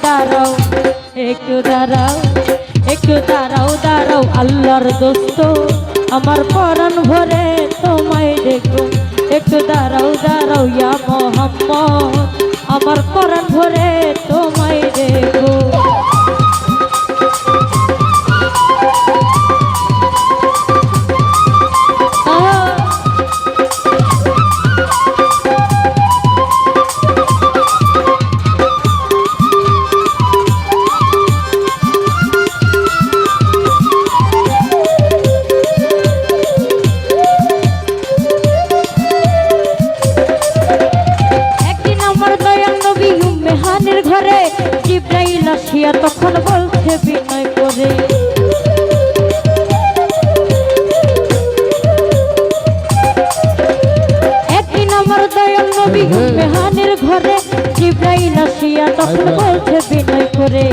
দাঁড়াও, একটু দাঁড়াও, একটু দাঁড়াও, দাঁড়াও আল্লাহর দোস্ত, আমার পরাণ ভরে তোমায় দেখো। একটু দাঁড়াও, দাঁড়াও ইয়া মোহাম্মদ, আমার পরাণ ভরে তোমায় দেখো। ঘরে জিব্রাইল আসিয়া তখন বলছে বিনয় করে, একদিন আমার দয়াল নবী মেহানের ঘরে জিব্রাইল আসিয়া তখন বলছে বিনয় করে,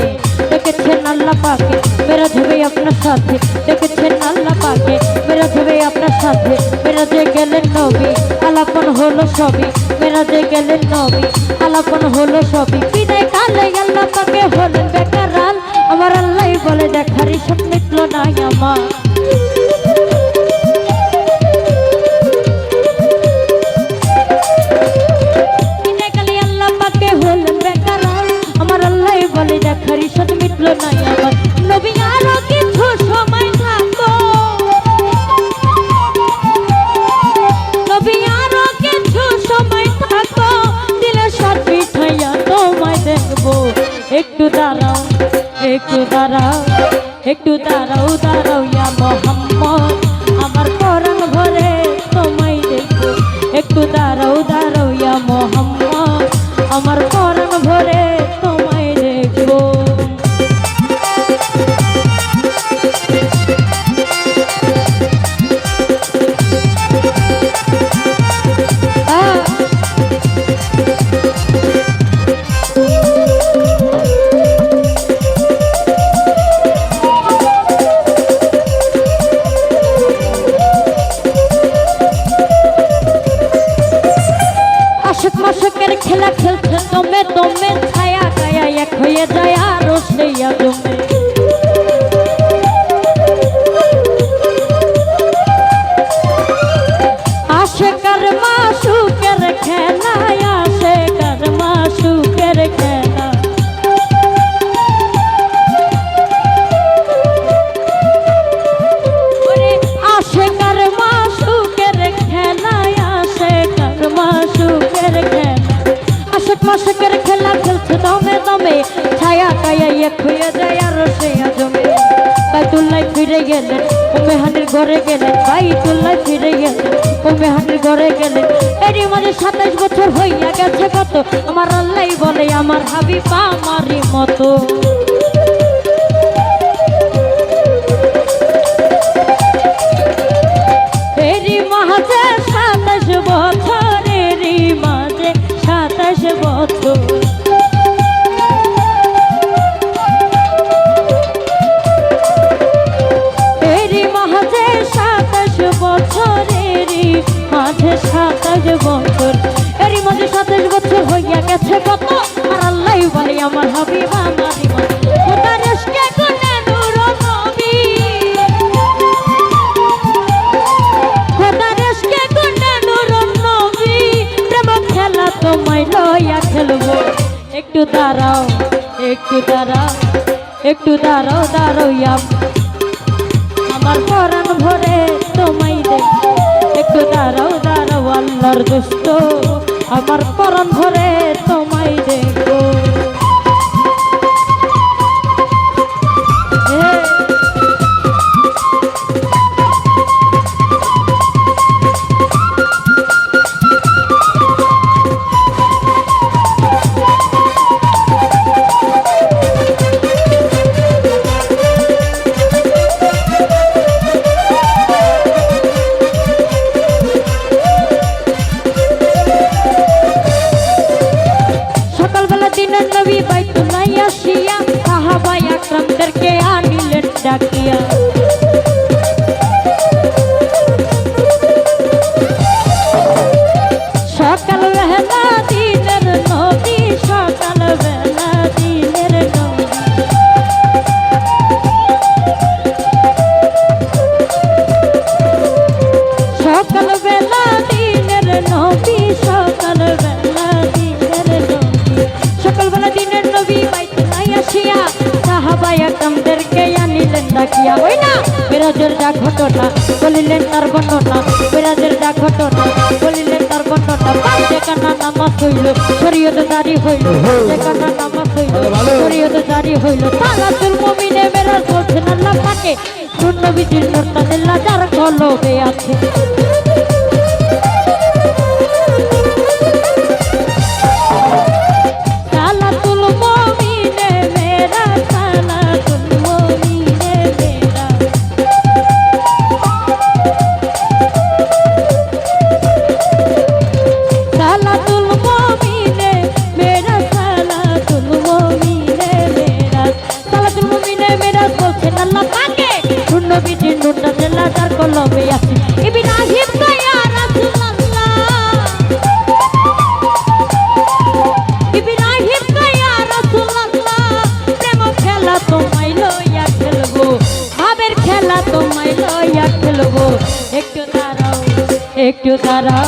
দেখেছেন আল্লাহ পাকে মেরা যাবে আপনার সাথে, দেখেছেন আল্লাহ পাকে মেরা যাবে আপনার সাথে। মেরাজে গেলেন নবী আলাপন হলো সবই, মেরাজে গেলেন নবী আলাপন হলো সবই। বিদায় কালে আল্লাহ পাকে হলেন বেকারাল, আমার আল্লাহ বলে দেখারই সব মিটল নাই আমার। বিদায় কালে আল্লাহ পাকে হলেন বেকারাল, আমার আল্লাহ বলে দেখারই সব মিটল নাই আমার। নবী আরো কিছু সময় থাকো, নবী আরো কিছু সময় থাকো, দিলে সব পিঠাইয়া তোমায় দেখবো। একটু দাঁড়াও, একটু দাঁড়াও, একটু দাঁড়াও, দাঁড়াও ইয়া মোহাম্মদ, আমার পরাণ ভরে তোমায় দেখবো। একটু দাঁড়াও, দাঁড়াও ইয়া মোহাম্মদ, আমার পরাণ ভরে তোমায় দেখবো। মাসকের খেলা খেলছে দমে দমে, ছায়া গায়া এক হয়ে যায় আরো সেই আদমে। আশেকার মাসুকের খেলা, আশেকার মাসুকের খেলা, আশেকার মাসুকের খেলা, আশেকার মাসুকের খেলা। আশেক মাসুকের খেলা খেলছে দমে দমে, ছায়া গায়া এক হয়ে যায় আরো সেই আদমে। বাইতুল্লাহ ফিরে গেলেন ও মেহানির ঘরে গেলেন, বাইতুল্লাহ ফিরে গেলেন ও মেহানির ঘরে গেলেন। এরই মাঝে 27 বছর হইয়া গেছে কত, আমার আল্লাহ বলে আমার হাবিব আমারই মতো। এরই মাঝে 27 বছর, এরই মাঝে 27 বছর, এরই মাঝে 27 বছর, এরই মাঝে 27 বছর, এরই মাঝে 27 বছর হইয়া গেছে কত, আর আল্লাহ বলে আমার হাবিব আমারই মতো। খোদার ইশকে গুনে নূর নবী, খোদার ইশকে গুনে নূর নবী, প্রেম খেলা তোমায় লইয়া খেলবো। একটু দাঁড়াও, একটু দাঁড়াও, একটু দাঁড়াও, দাঁড়াও ইয়া আমার পরাণ ভরে তোমায় দেখো। একটু দাঁড়াও, দাঁড়াও আল্লাহর দোস্ত, আমার পরাণ ভরে তোমায় দেখো। নবী বাইতুল্লাহ আসিয়া সাহাবা আকরামদেরকে আনিলেন ডাকিয়া। সকাল বেলা দিনের নবী, সকাল বেলা দিনের একদমদেরকে আনিলেন ডাকিয়া ওই না বিরাজের যা ঘটনা বলিলেন তার বর্ণনা বিরাজের যা ঘটনা বলিলেন তার বর্ণনা যেখানা নামাজ হইল শরীয়ত জারি হইল যেখানা নামাজ হইল শরীয়ত জারি হইল সালাতুল মুমিনে মেরাজ বলছেন আল্লাহ পাকে নবীজির নূরটা দিল্লা যার কলবে আছে নবীজির নূরটা দিল্লা যার কলবে আছে ইব্রাহিম ইয়া রাসূলুল্লাহ ইব্রাহিম ইয়া রাসূলুল্লাহ প্রেম খেলা তোমায় লইয়া খেলবো ভাবের খেলা তোমায় লইয়া খেলবো একটু দাঁড়াও একটু দাঁড়াও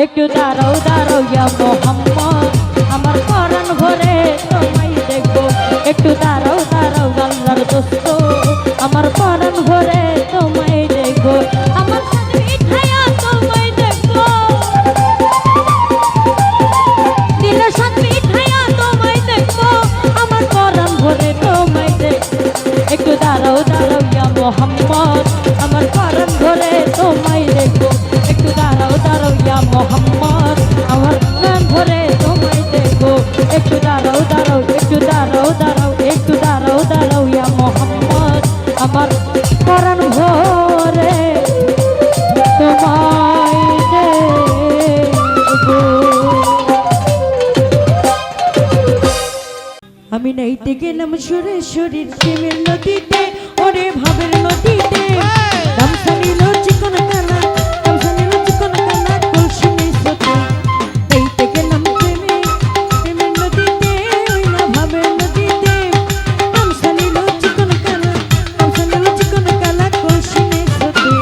একটু দাঁড়াও দাঁড়াও ইয়া মুহাম্মদ আমার পরাণ ভরে তোমায় দেখবো একটু দাঁড়াও দাঁড়াও আল্লাহর দোস্ত আমার পরাণ ভরে তোমায় দেখবো আমার সাথে মিঠাইয়া তোমায় দেখবো দিলের সাথে মিঠাইয়া তোমায় দেখবো আমার পরাণ ভরে তোমায় দেখবো একটু দাঁড়াও দাঁড়াও ইয়া মুহাম্মদ আমার পরাণ ভরে তোমায় দেখবো একটু দাঁড়াও দাঁড়াও ইয়া মুহাম্মদ আমার প্রাণ ভরে তোমায় দেখবো একটু দাঁড়াও দাঁড়াও একটু দাঁড়াও দাঁড়াও একটু দাঁড়াও দাঁড়াও ইয়া মুহাম্মদ আমার পরাণ ভরে তোমায় দেখবো আমি নাইতে গেলাম সুরে শরীর প্রেমের নদীতে ওরে ভাবের নদীতে গামছা নিল চিকন কানা গামছা নিল চিকন কানা কলসি নিছতে নাইতে গেলাম প্রেমের নদীতে ওই না ভাবের নদীতে গামছা নিল চিকন কানা গামছা নিল চিকন কানা কলসি নিছতে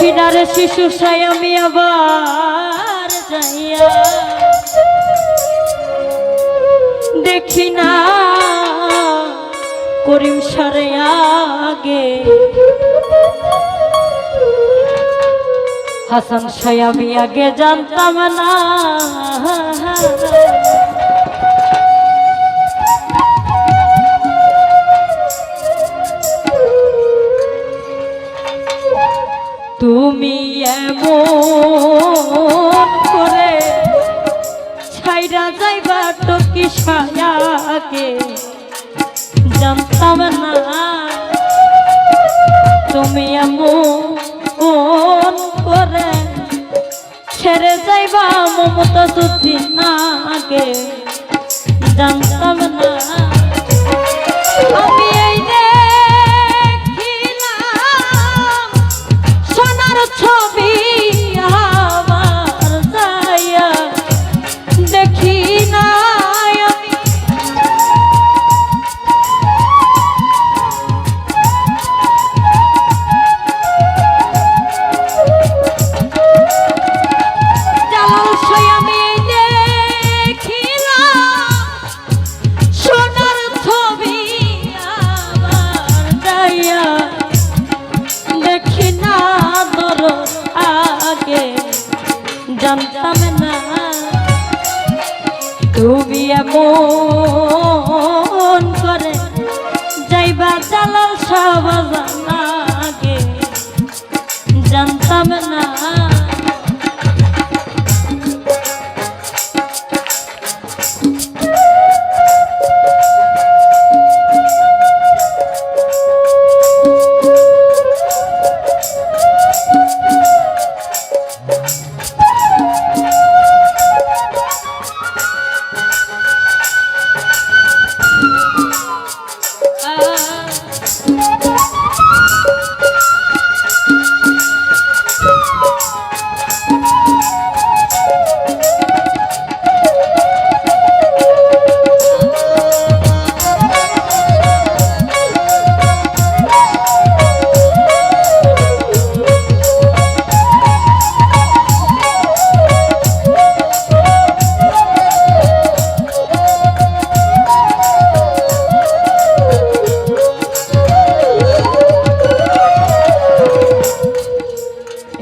দেখি না রে শিশু সাই আমি আবার যাইয়া দেখি না করিম সারে আগে হাসান সাই আমি আগে জানতাম না তুমি এমন করে ছাইরা যাইবা টকি সায়াকে জানতাম না তুমি এমন করে ছেড়ে যাইবা মমতা যদি নাকে জানতাম না আমি এই দেখিলাম সোনার ছবি আমার যাইয়া দেখি না জানতাম না তুমি এমন করে যাইবা জালাল শাহবাজানকে জানতাম না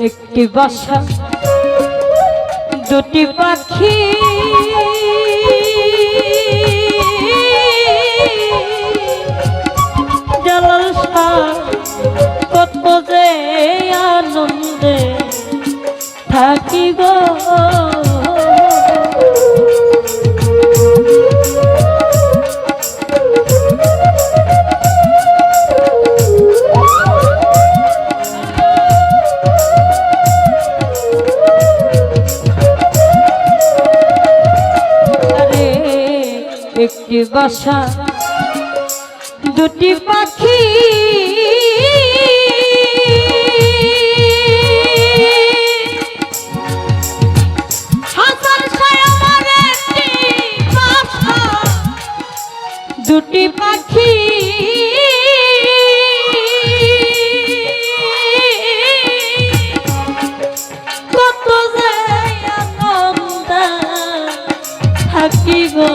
একটি বাসা দুটি পাখি জালাল শাহ কত যে আনন্দে থাকি গো একটি বাসা দুটি পাখি হাসান সাই আমার একটি বাসা দুটি পাখি কত যে আনন্দ থাকি গো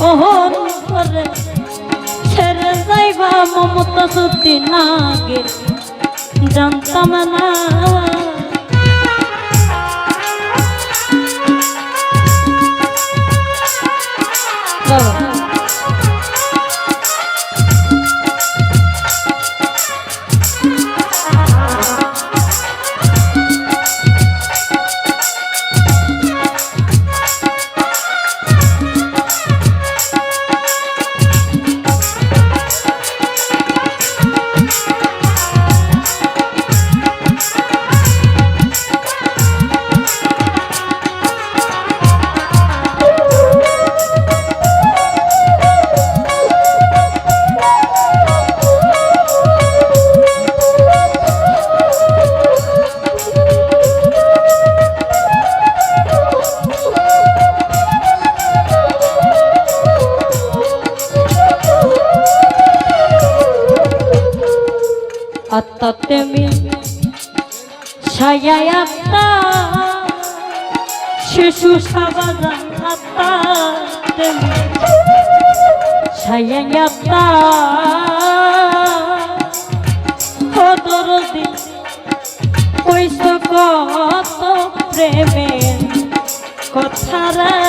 ওহন করে ছেড়ে যাইবা মমতা যদি নাগে জানতাম না তেমি ছায়ায়াতা শিশু সাবাদা আতা তেমি ছায়ায়াতা দরদি কইস কত প্রেমের কথা রে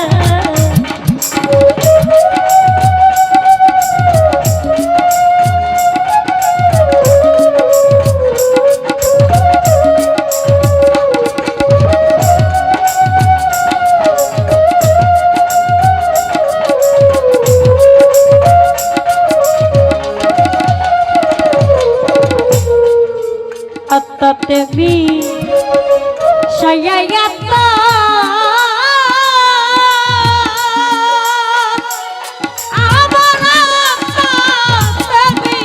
তেমি ছায়ায়াতা আমার তেমি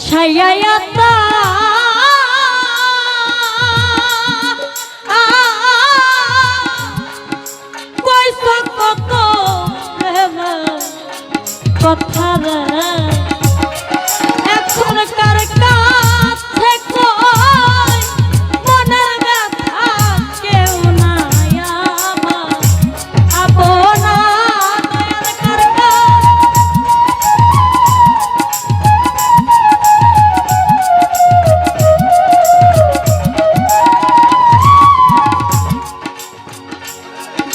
ছায়ায়াতা কইস কত প্রেমের কথা রে এখনকার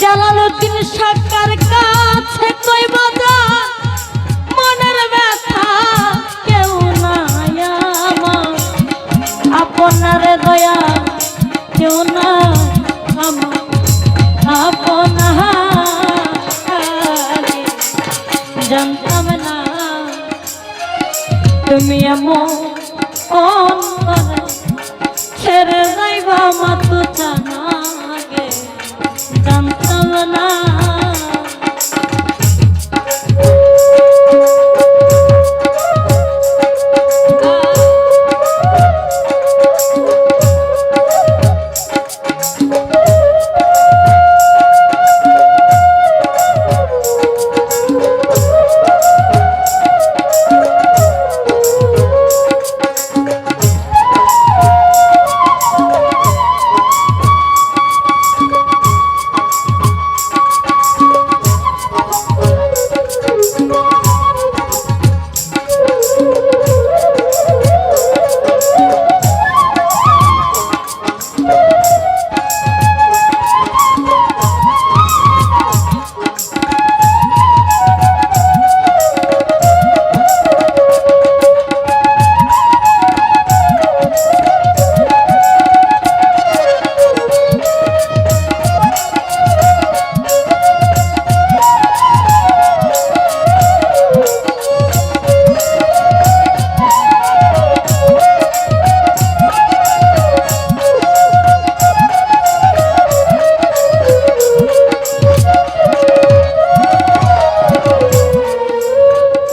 জালালউদ্দিন সরকার কাছে কইব যা মনের ব্যথা কেউ নাই আমার আপনার দয়া কেউ না আমার আপনার জানতাম না তুমি এমন অন্তরে ছেড়ে যাইবা মাতো জানা গে জানতাম না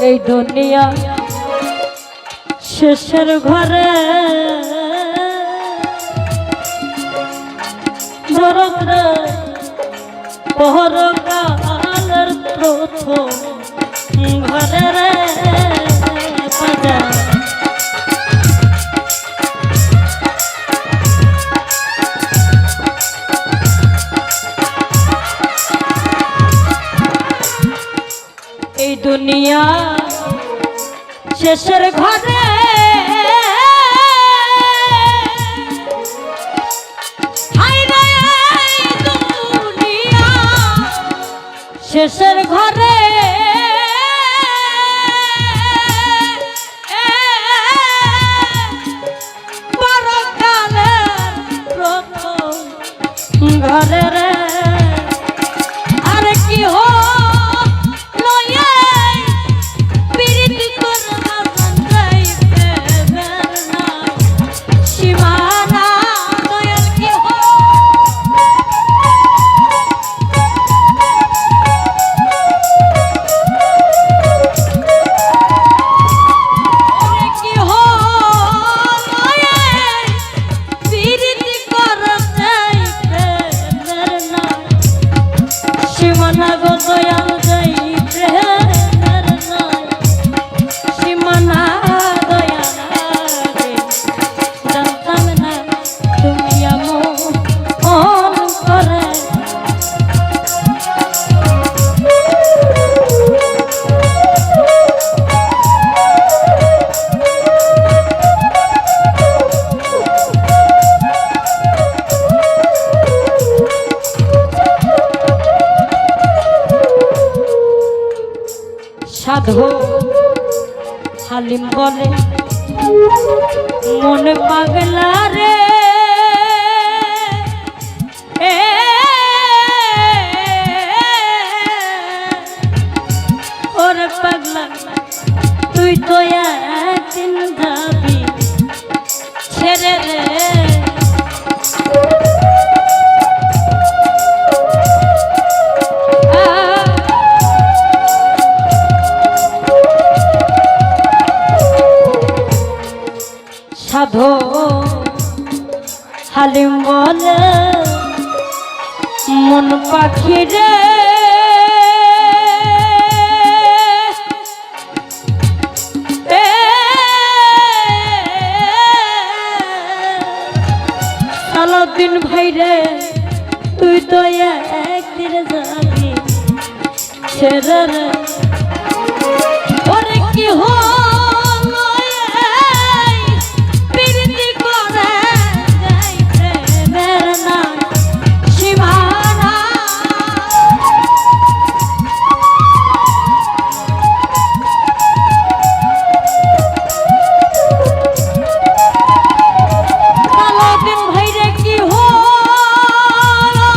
এই দুনিয়া শেষের ঘরে পরকালের প্রথম ঘরে রে এই দুনিয়া শেষের ঘরে শেষের ঘরে পরকালের প্রথম ঘরে রে আর কি হো সাধু হালিম বলে মন পাগলা রে ওরে পাগলা তুই তো একদিন যাবি ছেড়ে রে সাধু হালিম বলে মন পাখি রে সালাউদ্দিন ভাই রে তুই তো একদিন যাবি ছেড়ে রে ওরে কি হলো প্রীতি করে যাইতে বের না সীমানা সালাউদ্দিন ভাই রে কি হলো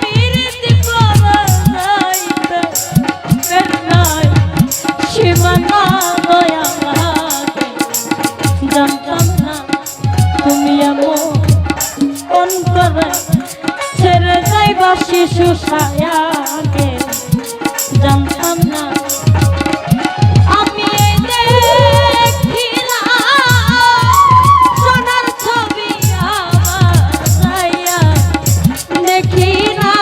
প্রীতি করে যাইতে বের না সীমানা দয়া লাগে জানতাম না তুমি এমন করে ছেড়ে যাইবা শিশু ছায়াকে জানতাম না আমি এই দেখিলাম সোনার ছবি আমার ছায়া দেখি না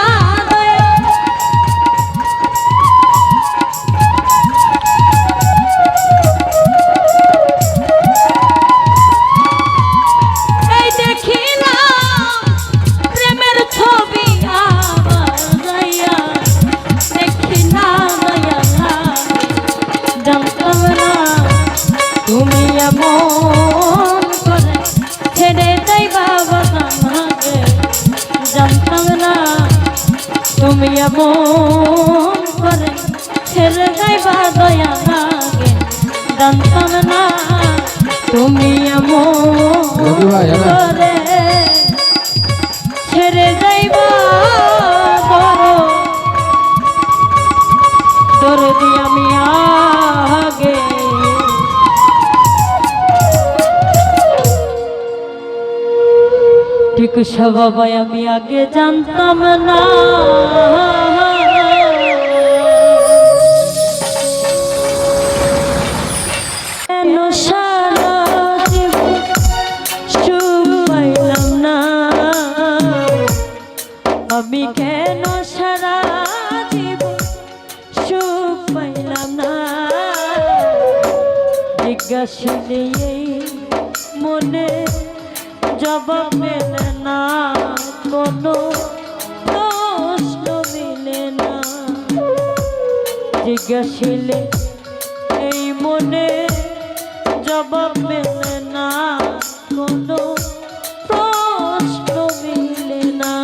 এই দেখিলাম প্রেমের ছবি আমার ছায়া দেখি না দয়া জানতাম না তুমি এমন করে ছেড়ে যাইবা আমাকে জানতাম না তুমি এমন করে ছেড়ে যাইবা দয়া লাগে জানতাম না তুমি এমন করে ছেড়ে যাইবা বড় দরদি আমি আগে ঠিক স্বভাবাই আমি আগে জানতাম না কেন সারা জীবন সুখ পাইলাম না আমি কেন সারা জীবন সুখ পাইলাম না জিজ্ঞাসিলে এই মনে জবাব মেলে না কোনো প্রশ্ন মিলে না জিজ্ঞাসিলে এই মনে জবাব মেলে না কোনো প্রশ্ন মিলে না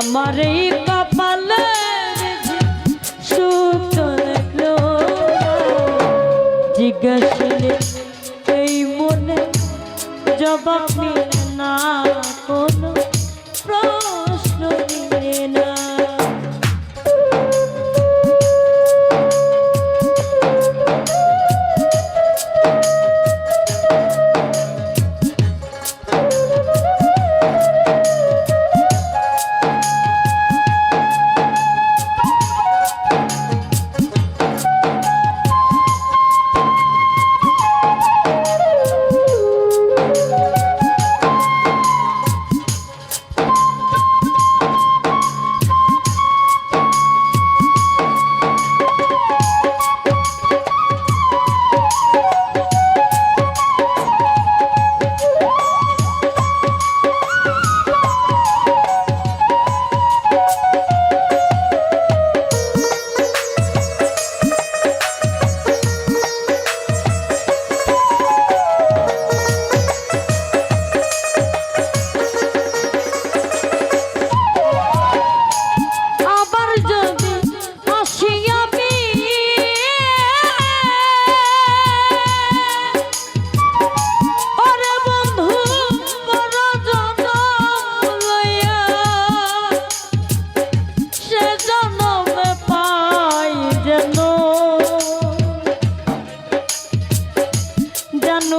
আমার এই কপালে সুখ তো লাগলো জিজ্ঞাসলে এই মনে জবাব মিলে না কোনো প্রশ্ন মিলে না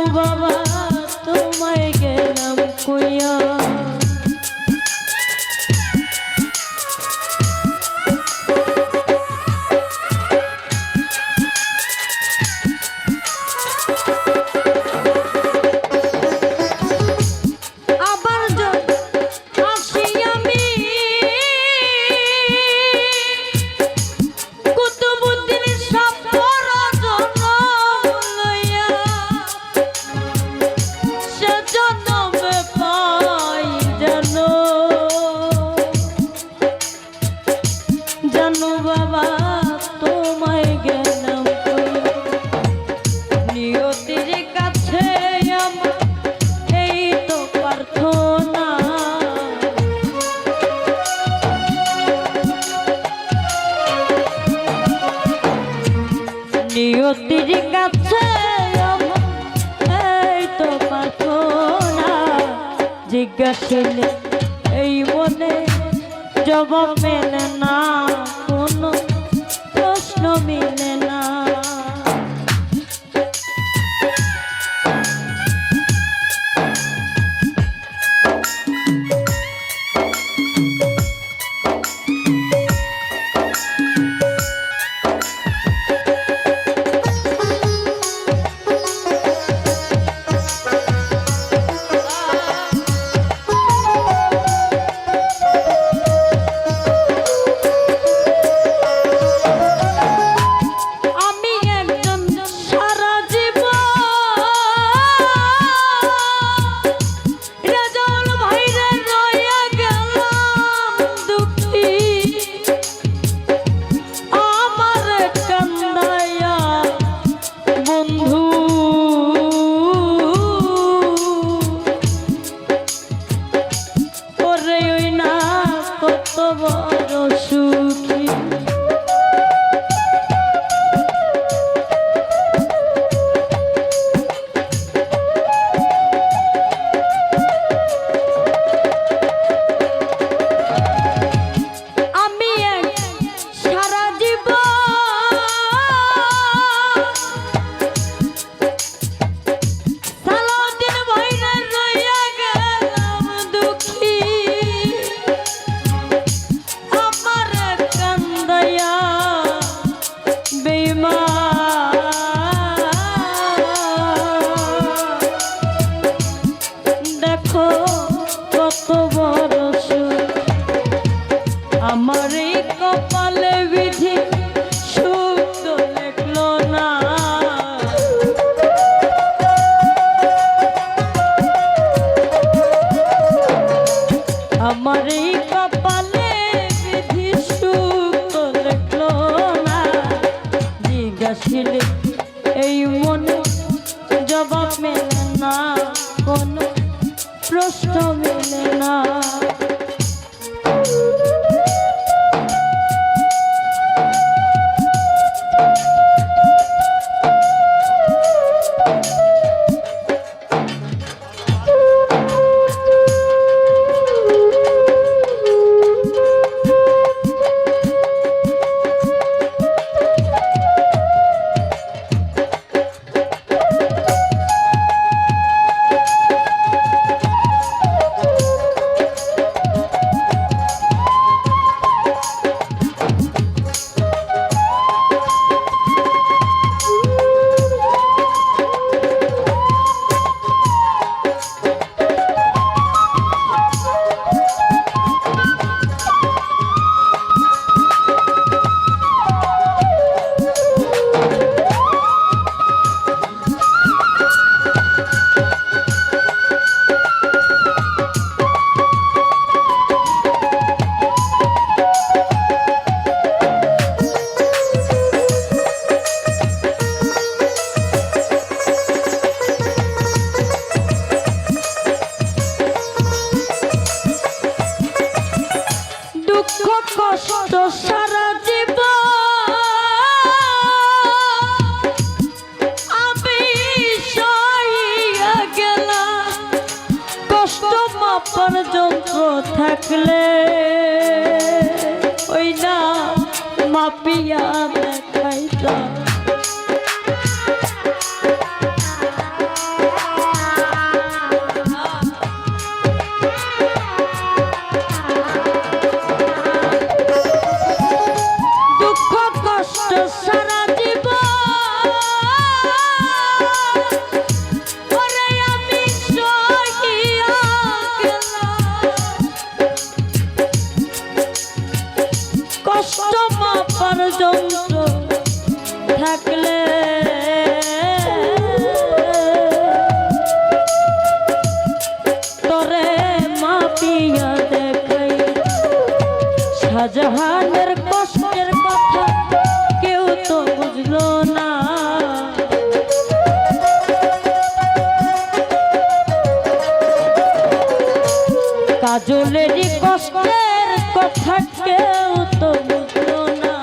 বাবা তোমায় গেলাম কইয়া নিয়তির কাছে এই তো প্রার্থনা জিজ্ঞাসিলে এই মনে জবাব মেলে না কোনো প্রশ্ন মিলে না আমার এই কপালে বিধি সুখ তো লেখলো না আমার এই কপালে বিধি সুখ তো লেখলো না জিজ্ঞাসিলে এই মনে জবাব মেলে না কোনো প্রশ্ন মেলে না দুঃখ কষ্ট সারা জীবন আমি সইয়া গেলাম কষ্ট মাপার যন্ত্র থাকলে ওই না মাপিয়া দেখাইতাম সারা জীবন ওরে আমি সহিয়া গেলাম কষ্ট মাপার যন্ত্র থাকলে তোরে মাপিয়া দেখাই শাহজাহানের কষ্টের কথা কেউ তো বুঝলো না কাজলেরই কষ্টের কথা কেউ তো বুঝলো না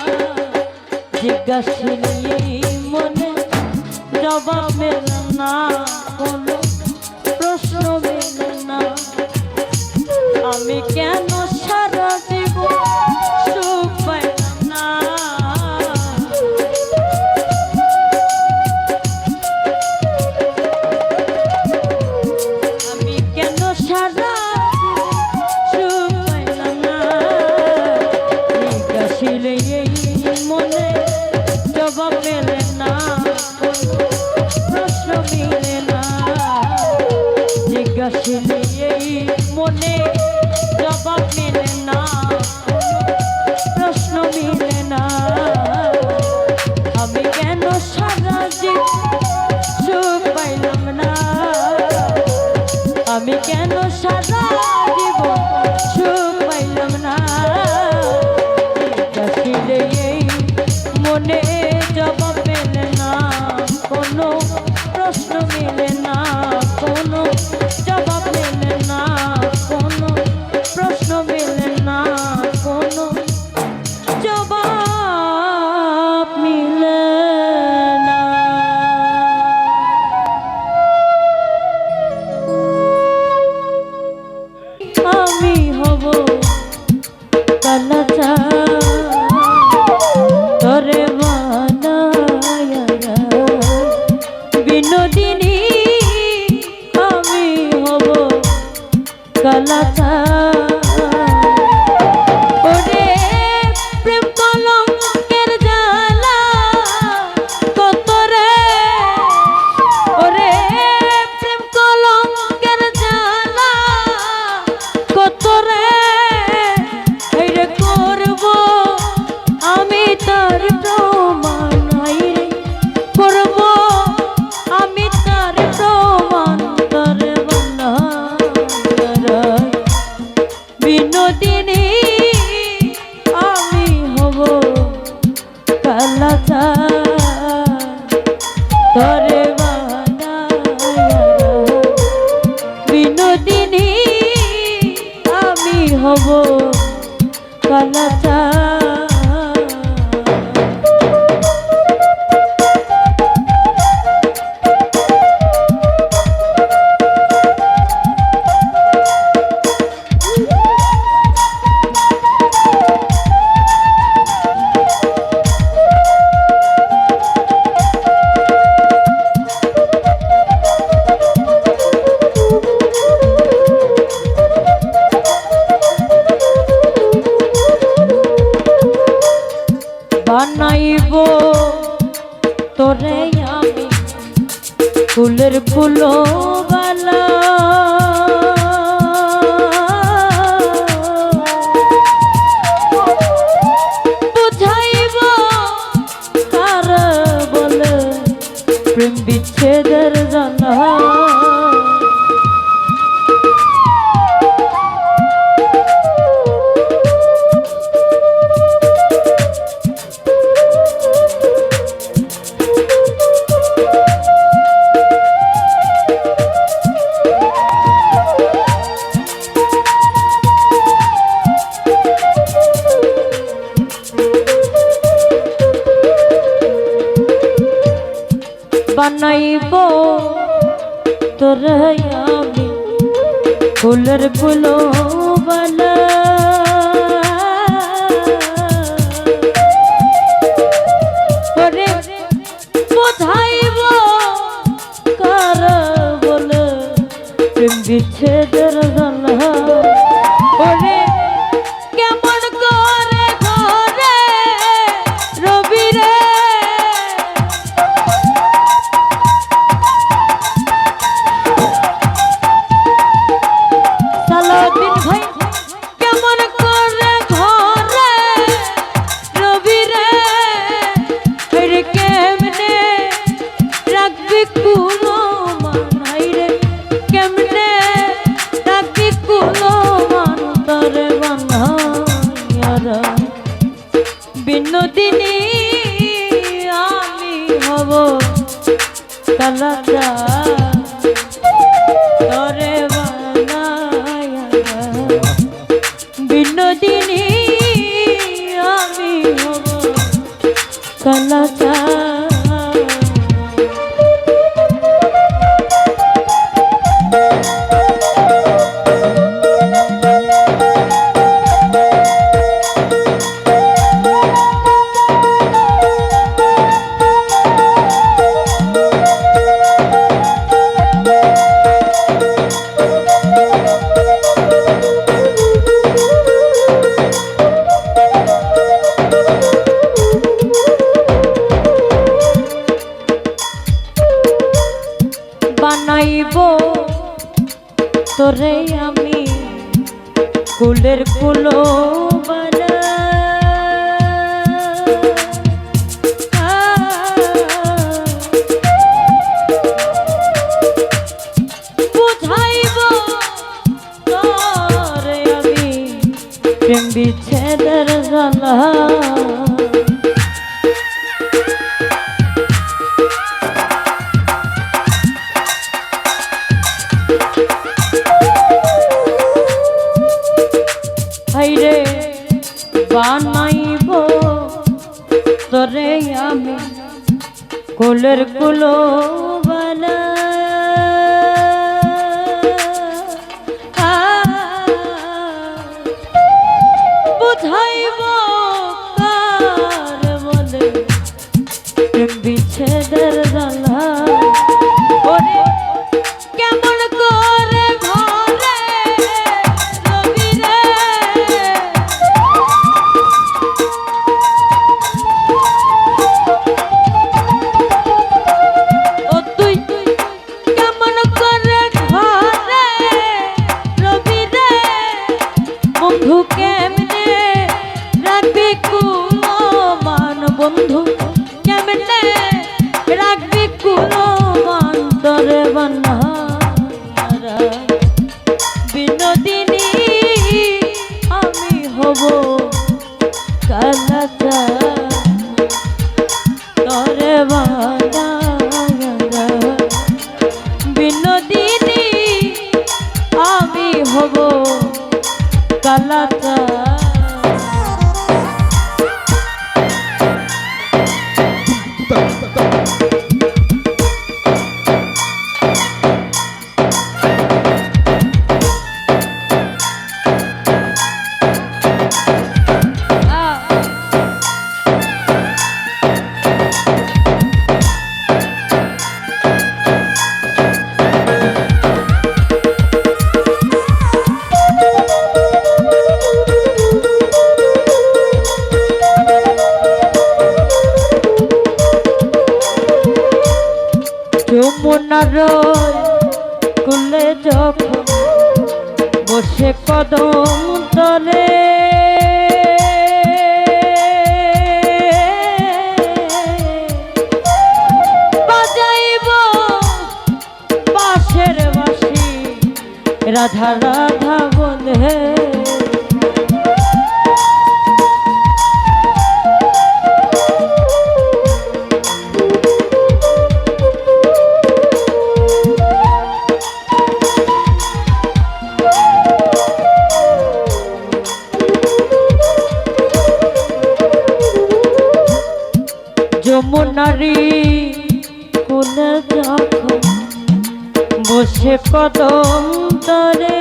জিজ্ঞাসা নিয়ে মনে জবাব মেল না কোনো প্রশ্ন মেল না আমি কেন সারা জীবন সুখ পাইলাম না আমি কেন সারা সুখ পাইলাম না জিজ্ঞাসিলে এই মনে জবাব মেলে না প্রশ্ন মিলে না জিজ্ঞাসিলে এই মনে জবাব মিলে না প্রশ্ন মিলে না আমি কেন সারা জীবন সুখ পাইলাম না আমি কেন সারা জীবন সুখ পাইলাম না জিজ্ঞাসিলে এই মনে জবাব মেলে না কোনো প্রশ্ন মিলে না কোনো জবাব মেলে না কোনো প্রশ্ন মিলে না কোনো জবাব মিলে না আমি হব কালাচা তোরে বানায়া বিনোদিনী আমি হব কালাচা ওরে প্রেম কলঙ্কের জ্বালা কত রে ওরে প্রেম কলঙ্কের জ্বালা কত রে রে করব আমি তার প্রমাণ করব আমি তার প্রমাণ তার বানায়া বিনোদিনী আমি হব কালাচা তরে বানায়া বিনোদিনী আমি হব কালাচা বানাইব তোরে আমি ফুলের ফুলবালা বুঝাইব কার বলে প্রেম বিচ্ছেদের জ্বালা বানাইব তোরে আমি ফুলের ফুলো বানা বোঝাইব কার বলে প্রেম বিচ্ছেদের জ্বালা ওরে কেমন করে ঘরে রবি রে সালাউদ্দিন ভাই কেমন করে ঘরে রবি রে ফিরে কেমনে রাখবি কোনো মানাই রে কেমনে রাখবি কোনো মান তরে বানাইয়ারা বিনোদিনী আমি হব কালাটা তরে বানাইয়ারা বিনোদিনী আমি হব কালাটা বানাইব তোরে আমি কুলের কুলো বানা বুঝাইব তোরে আমি প্রেম বিচ্ছেদের জ্বালা হাইরে বানাইব তোরে আমি কুলের কুলো বানা বুঝাইব কার বলে প্রেম বিচ্ছেদের জ্বালা ওরে কেমন করে ঘরে রবি রে ও তুই কেমন করে ঘরে রবি রে বন্ধু কেমনে রাখবি কোনো মান বন্ধু কেমনে রাখবি কোনো মান তরে বানাইয়ারা বিনোদিনী আমি হব কালাটা তরে বানাইয়ারা বিনোদিনী আমি হব কালাটা যমুনার কুলে যখন বসে কদম তলে বাজাইব বাঁশের বাঁশি রাধা রাধা বলে যমুনারি কুলে যখন বসে কদম তরে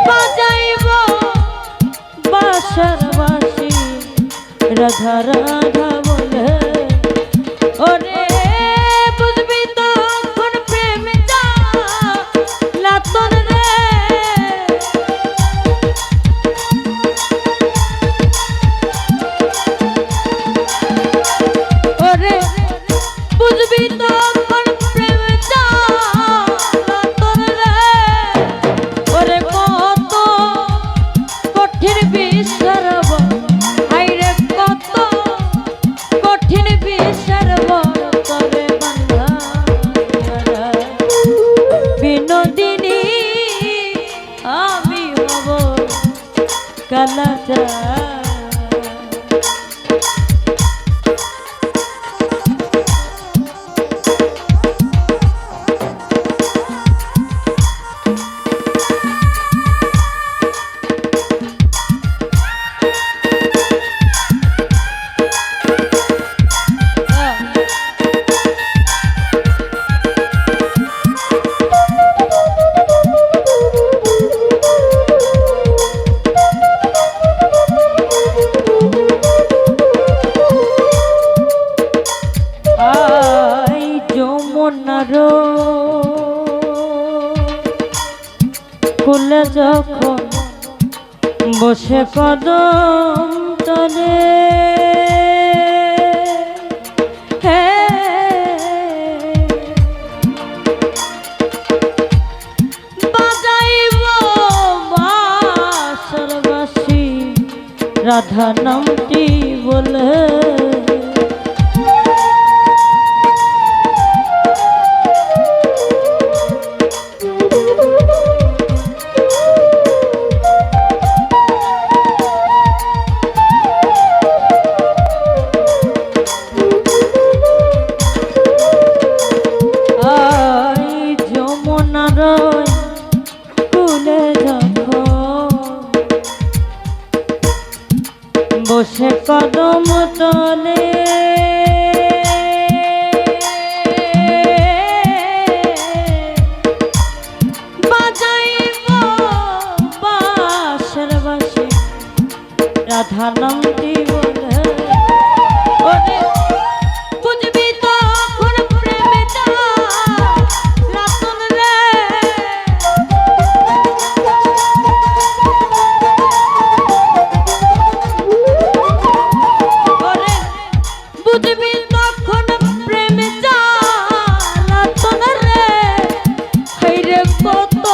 বাজাইব বাঁশির বাঁশি রাধা রাধা বলে ওরে বুঝবি তখন প্রেম জ্বালাতন রে ওরে বুঝবি তখন প্রেম জ্বালাতন রে ওরে কত কঠিন বিচারব আইরে কত কঠিন বিচারব তবে বান্ধা বিনোদিনী আমি হব কালাচা কুলে যখন বসে কদম তলে বাজাইব বাঁশির বাঁশি রাধা নামটি বলে কুলে যখন বসে কদম তলে বাজাইব বাঁশির বাঁশি রাধা নামটি বলে ওরে বুঝবি তখন প্রেম জ্বালাতন রে ওরে বুঝবি তখন প্রেম জ্বালাতন রে হাইরে কত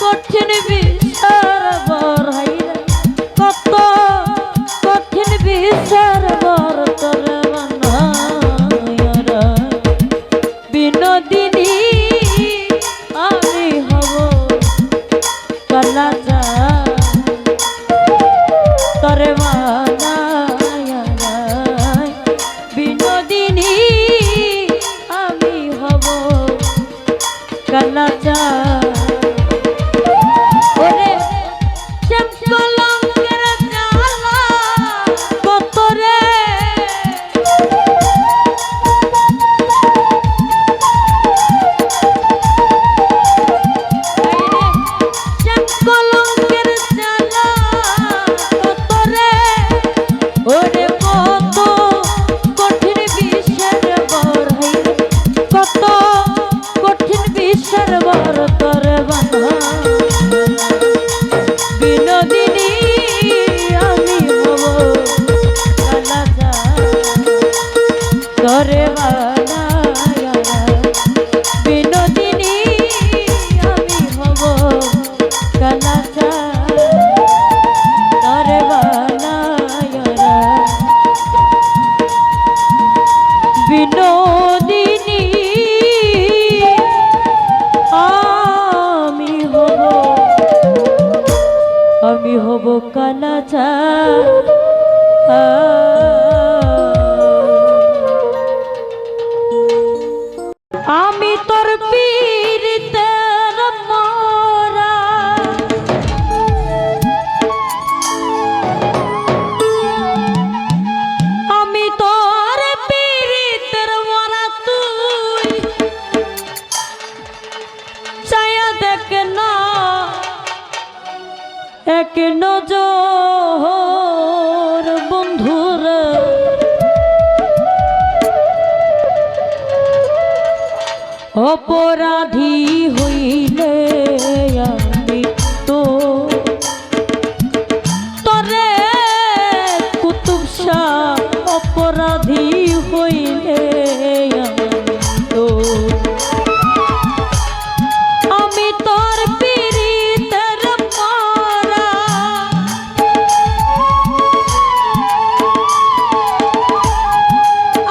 কঠিন বিচার বর হাইরে কত কঠিন বিচার বর তোর বানায়ারা বিনোদিনী আমি হব কালাচা তরে বানায়ারা বিনোদিনী আমি হব কালাচা ওরে শ্যাম কলঙ্কের জ্বালা কত রে শ্যাম কলঙ্কের জ্বালা কত রে ওরে কত কঠিন বিষের বর কত কঠিন বিষের বর এক নজর বন্ধুরা অপরাধী হইলে আমি তো তরে কুতুব শাহ অপরাধী হইলে আমি তোর পীড়িতের মারা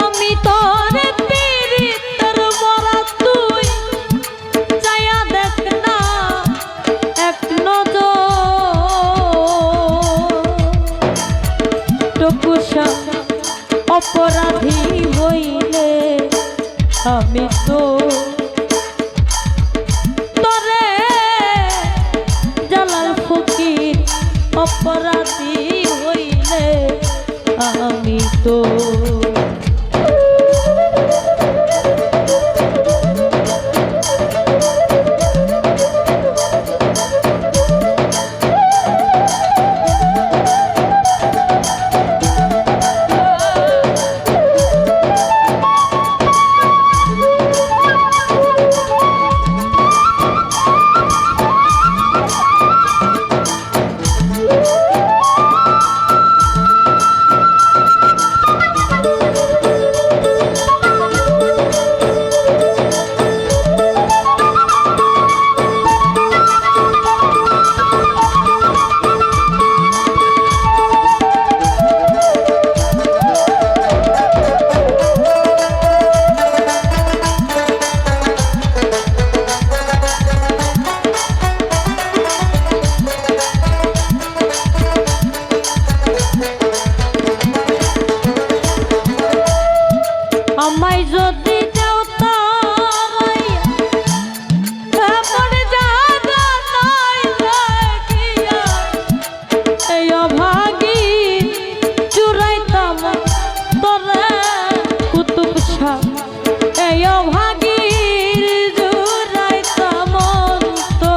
আমি তোর পীড়িতের মারা তুই চায়া দেখ না এক নজর টুকুসা অপরাধী হইলে আমি তো তরে জালাল ফকির অপরাধী হইলে আমি তো আমায় যদি দেও তারাইয়া এমন জায়গা নাই দেখিয়া এই অভাগী চুরাইতাম তোরে কুতুব শাহ এই অভাগীর চুরাইতাম তো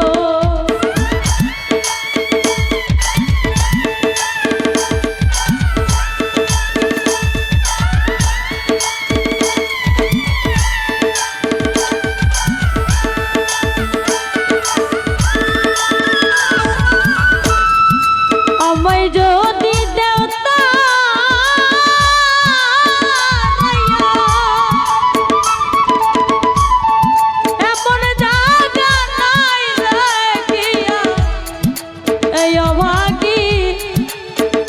আমায় যদি দেও তারাইয়া এমন জায়গা নাই দেখিয়া এই অভাগী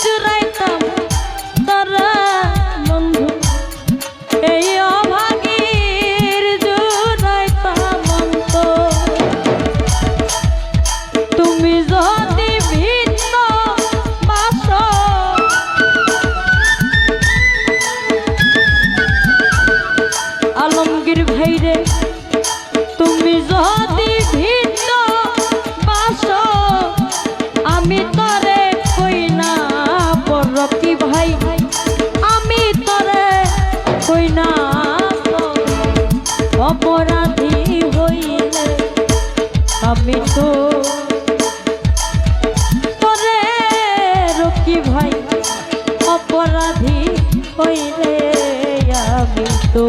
চুরাইতাম তোরে বন্ধু এই অভাগীর চুরাইতাম তো তুমি যদি ভিন্ন বাসো আলমগীর ভাইরে তুমি যদি ভিন্ন বাসো আমি তরে কই না পরকি ভাই আমি তরে কই না অপরাধী হইলে আমি তো তরে রকি ভাই অপরাধী হইলে আমি তো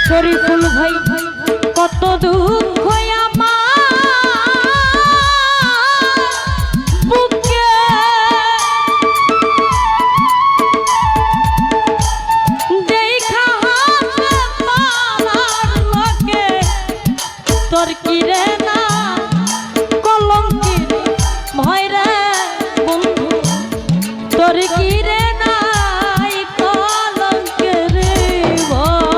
শরীফুল ভাই কত দুঃখ আমার বুকে দেখা হাসে পালার লোকে তোর কি রে না কলঙ্কির ভয় রে বন্ধু তোর কি রে নাই কলঙ্কের ভয়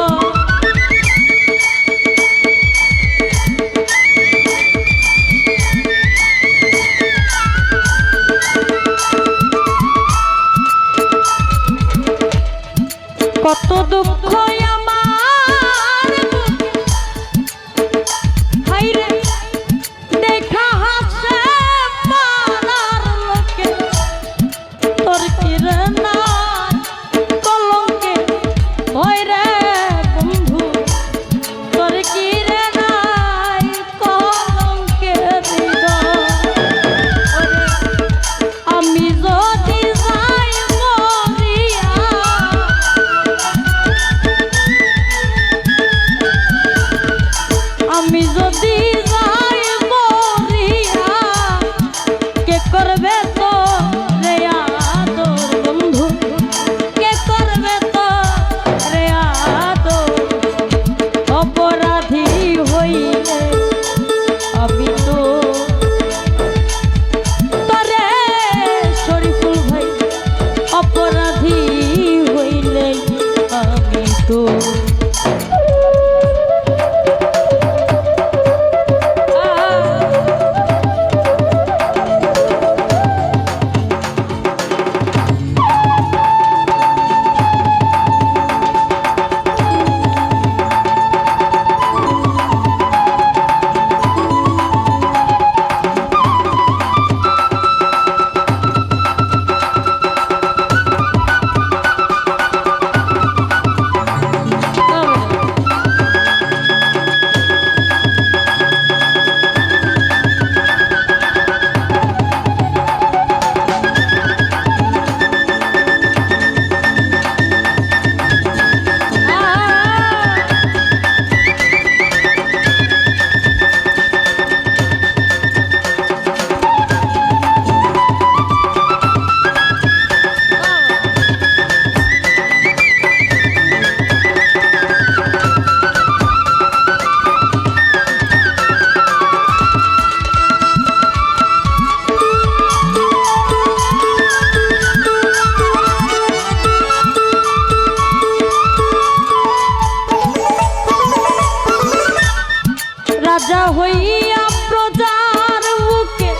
রাজা হইয়া প্রজার বুকে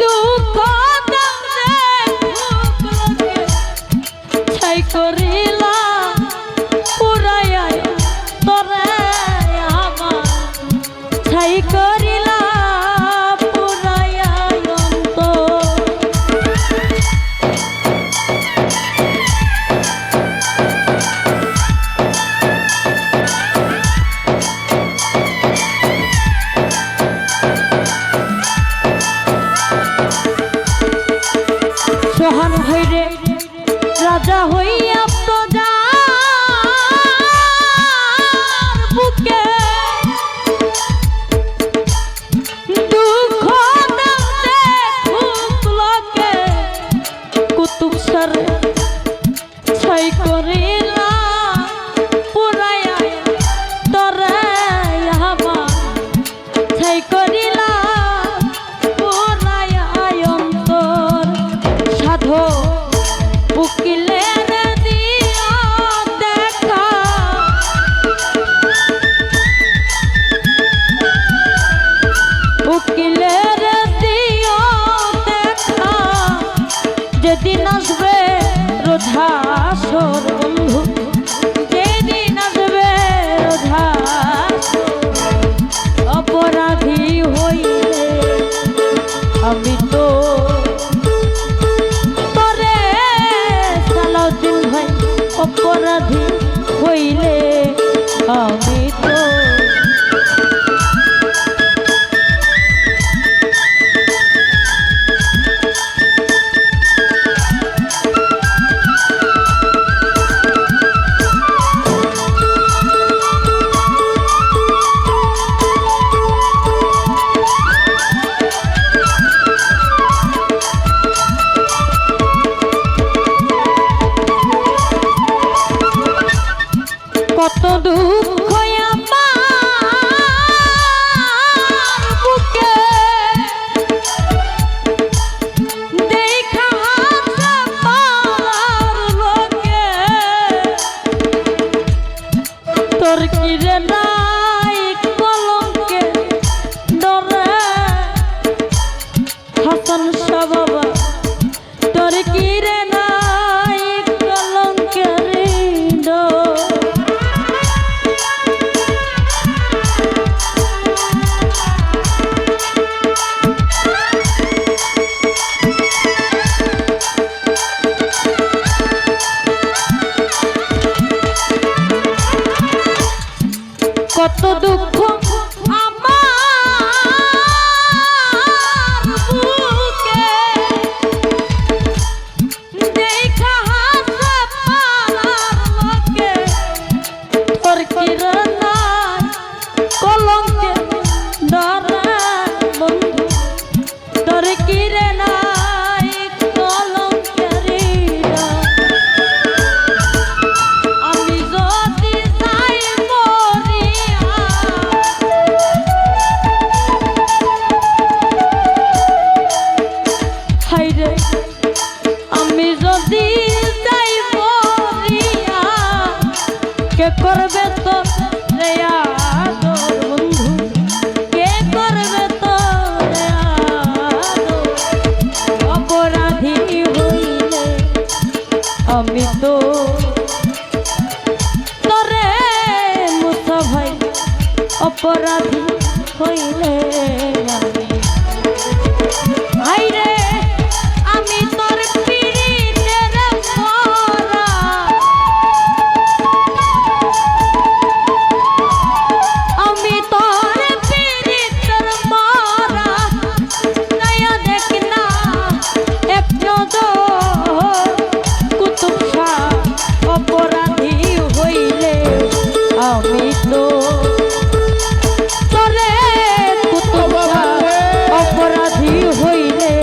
দুঃখ ছাই করিলা পুরাইয়া তরে আমার ছাই করিলা পুরাইয়া অন্তর। সোহান হইরে রাজা হইয়া প্রজার বুকে দুঃখ দেতে ফুকলকে কুতুব সরে ছাই করিলা পুরাইয়া তরে আমার ছাই করিলা পুরাইয়া অন্তর। সাধো উকিলের দিয়া দেখা উকিলের দিয়া দেখা যেদিন আসবে রোধাসর বন্ধু, যেদিন আসবে রোধাসর অপরাধী হইলে আমি তো অপরাধী হইলে আমি তো কত দুঃখ আমার বুকে দেখা পাওয়ার লোকে তোর কিরে নাই কলঙ্কে ডরে হাসান শাহ বাবা তোর কিরে নাই কলঙ্কের ডর। কত দুঃখ আমার বুকে দেখা হাসে পালার লোকে তোর কিরে নাই কলঙ্কে ডরে বন্ধু তোর কিরে নাই কলঙ্কের ডর। আমি যদি যাই মরিয়া হাইরে আমি যদি যাই মরিয়া কে করবে তো রে আদর বন্ধু, কে করবে তো রে আদর অপরাধী হইলে আমি তো তরে মুসা ভাই অপরাধী হইলে আমি হাইরে আমি তোর পীড়িতের মরা আমি তোর পীড়িতের মরা দয়া দেখ না এক নজর কুতুব শাহ অপরাধী হইলে আমি তো তরে কুতুব শাহ অপরাধী হইলে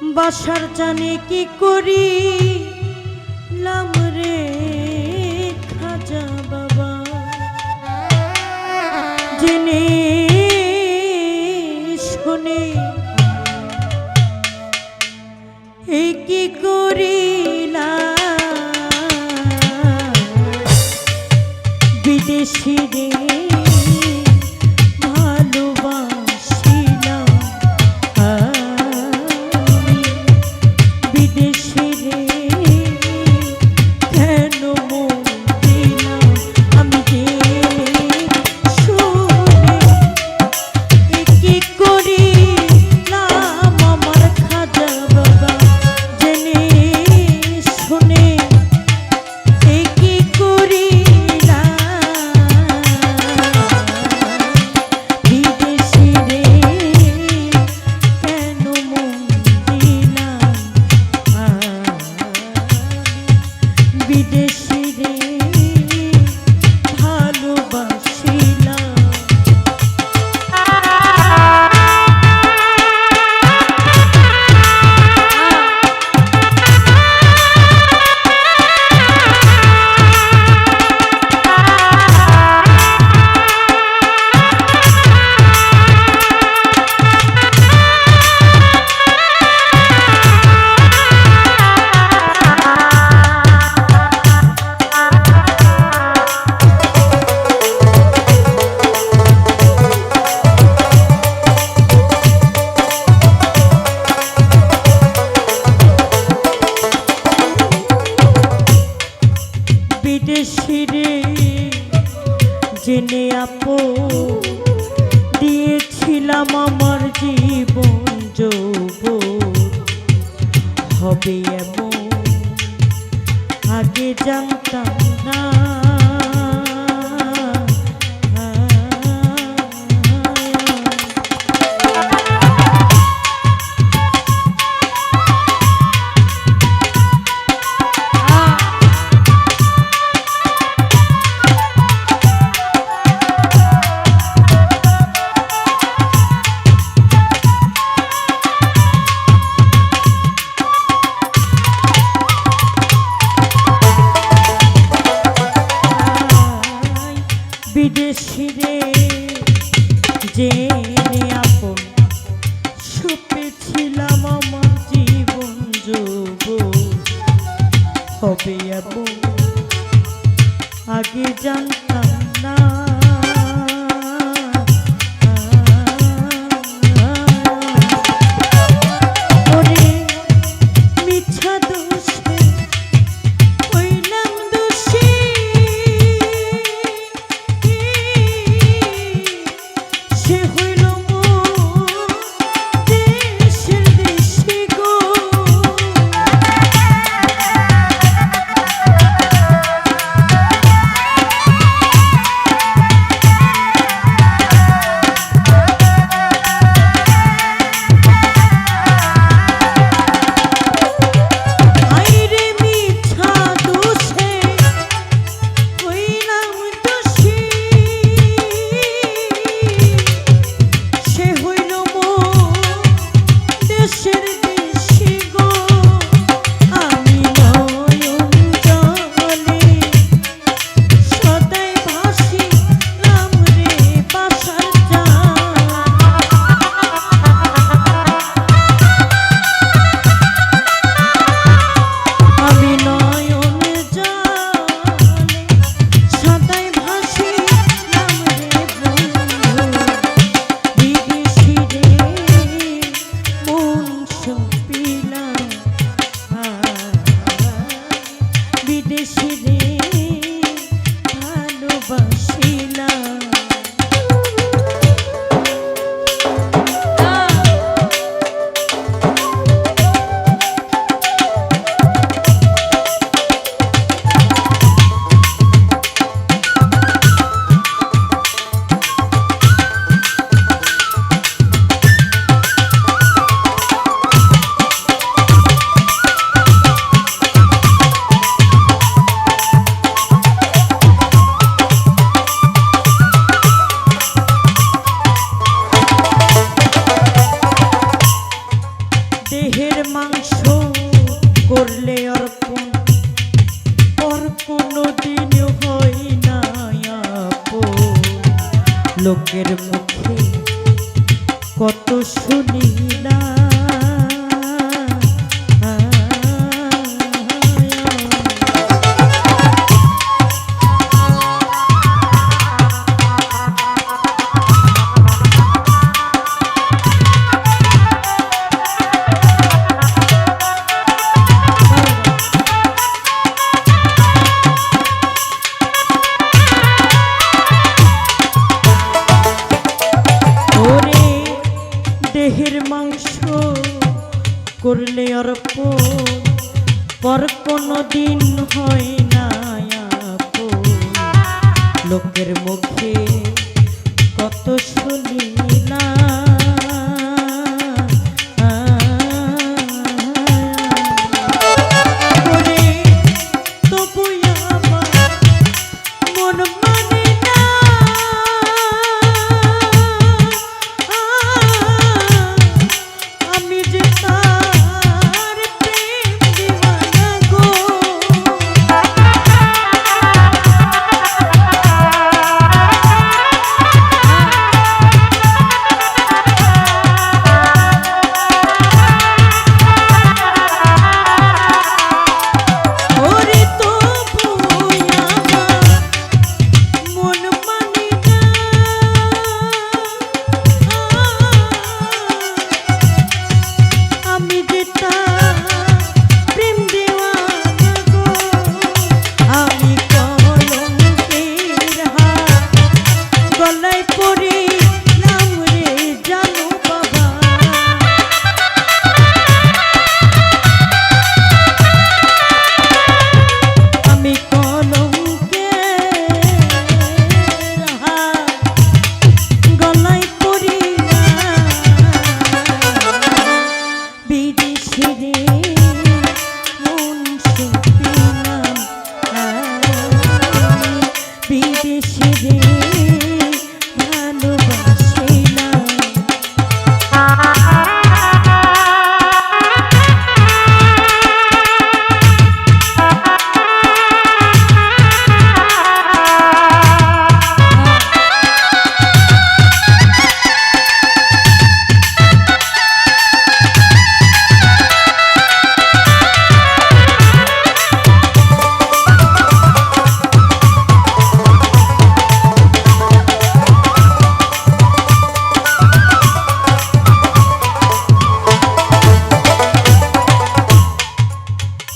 বাসার জানে কি করি লাম রে খাজা বাবা জেনে শুনে কি করিলা বিদেশি রে ভালোবাসিলাম আমি বিদেশি রে কেন মন দিলাম আমি জেনে শুনে কি করিলাম আমার খাজা বাবা জেনে শুনে কি করিলাম বিদেশি রে কেন মন দিলাম বিদেশি রে ভালোবাসিলাম বিদেশি রে জেনে আপো দিয়েছিলাম আমার জীবন যৌবন হবে এমন আগে জানতাম না বিদেশি রে জেনে আপন সুপেছিলাম আমার জীবন যৌবন হবে এমন আগে জানতাম না ওরে মিথ্যা দোষে হইলাম দোষী সে হইল দেশের দেশে গো মাংস করলে অর্পণ পর কোনো দিন হয় না আপন। লোকের মুখে কত শুনি না দেহের মাংস করলে অর্পণ পর কোনো দিন হয় না আপন। লোকের মুখে কত শুনি না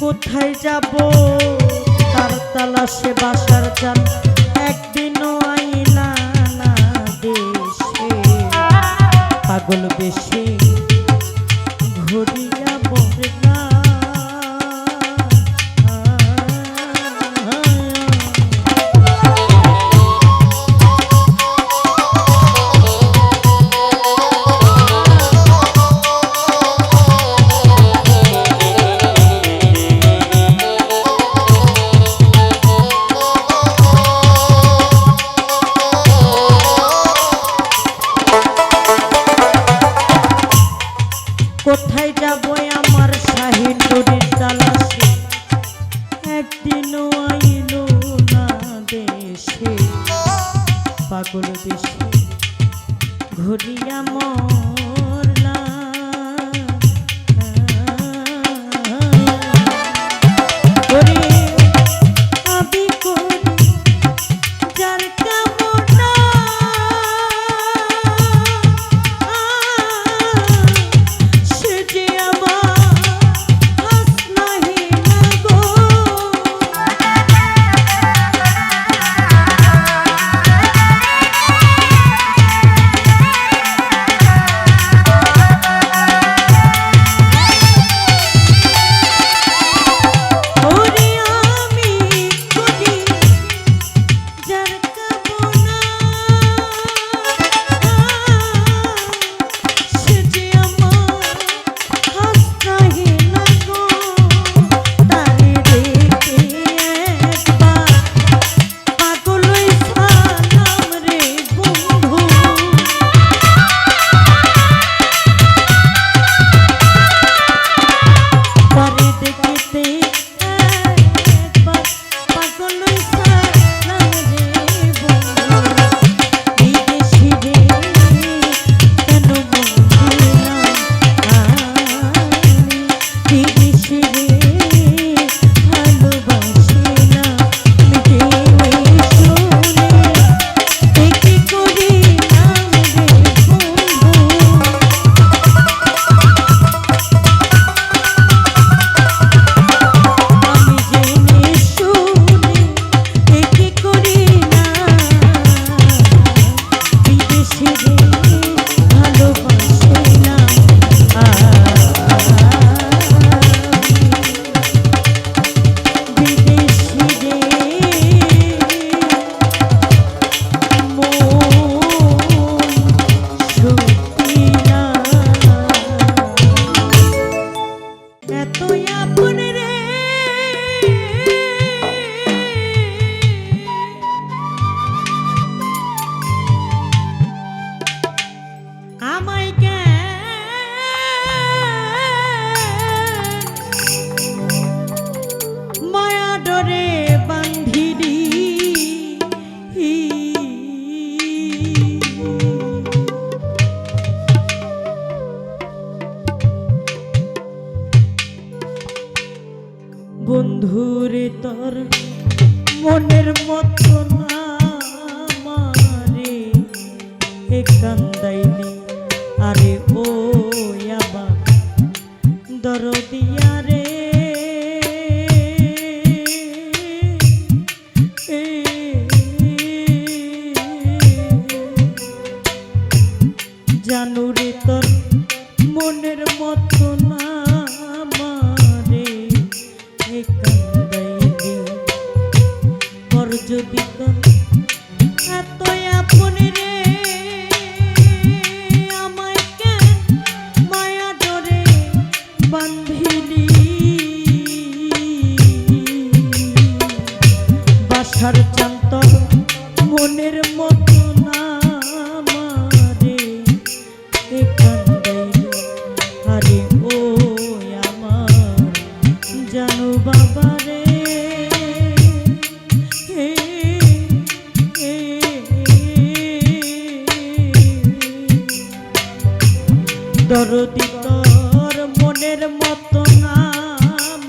কোথায় যাব তার তালাশে বাসার জান একদিনও আইলা না দেশে পাগল বেশে ঘুরিয়া বললা কোথায় যাব আমার শাহিন নুরির তালাশে একদিনও আইলো না দেশে পাগল বেশে ঘুরিয়া মরলা ওরে আমি করি যার কামনা এতই আপন রে আমায় মায়া ডরে বান্ধিলি বন্ধুরে তোর মনের মতো না মারে এ কান্দাইলি আরে ও আমার দরদিয়া রে জানুরে তোর মনের মতো না মারে এ কান্দাইলি পর যদি তোর এতই আপন রে আমায় কেন মায়া ডরে বান্ধিলি বাসার চান্তর মনের মতো না মারে এ কান্দাইলি আরে ও আমার জানো বাবা রে দরদি তোর মনের মতো না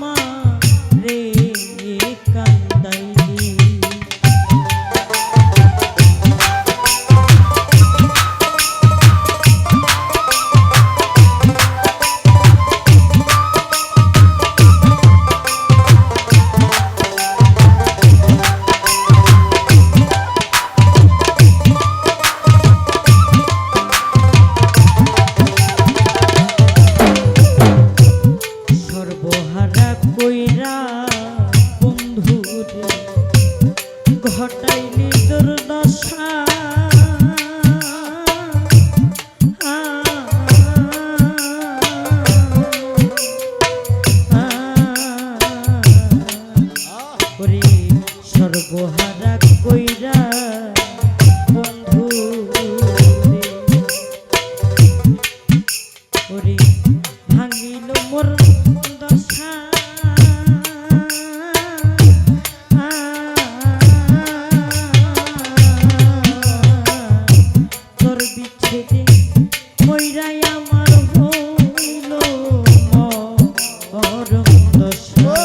মারে কান্দাইলি সর্বহারা কইরা বন্ধুরে ঘটাইলি দুর্দশা ওরে সর্বহারা কইরা বন্ধুরে ওরে ভাঙিল মোর দশা তোর বিচ্ছেদে মইরাই আমার হইল মরণ দশা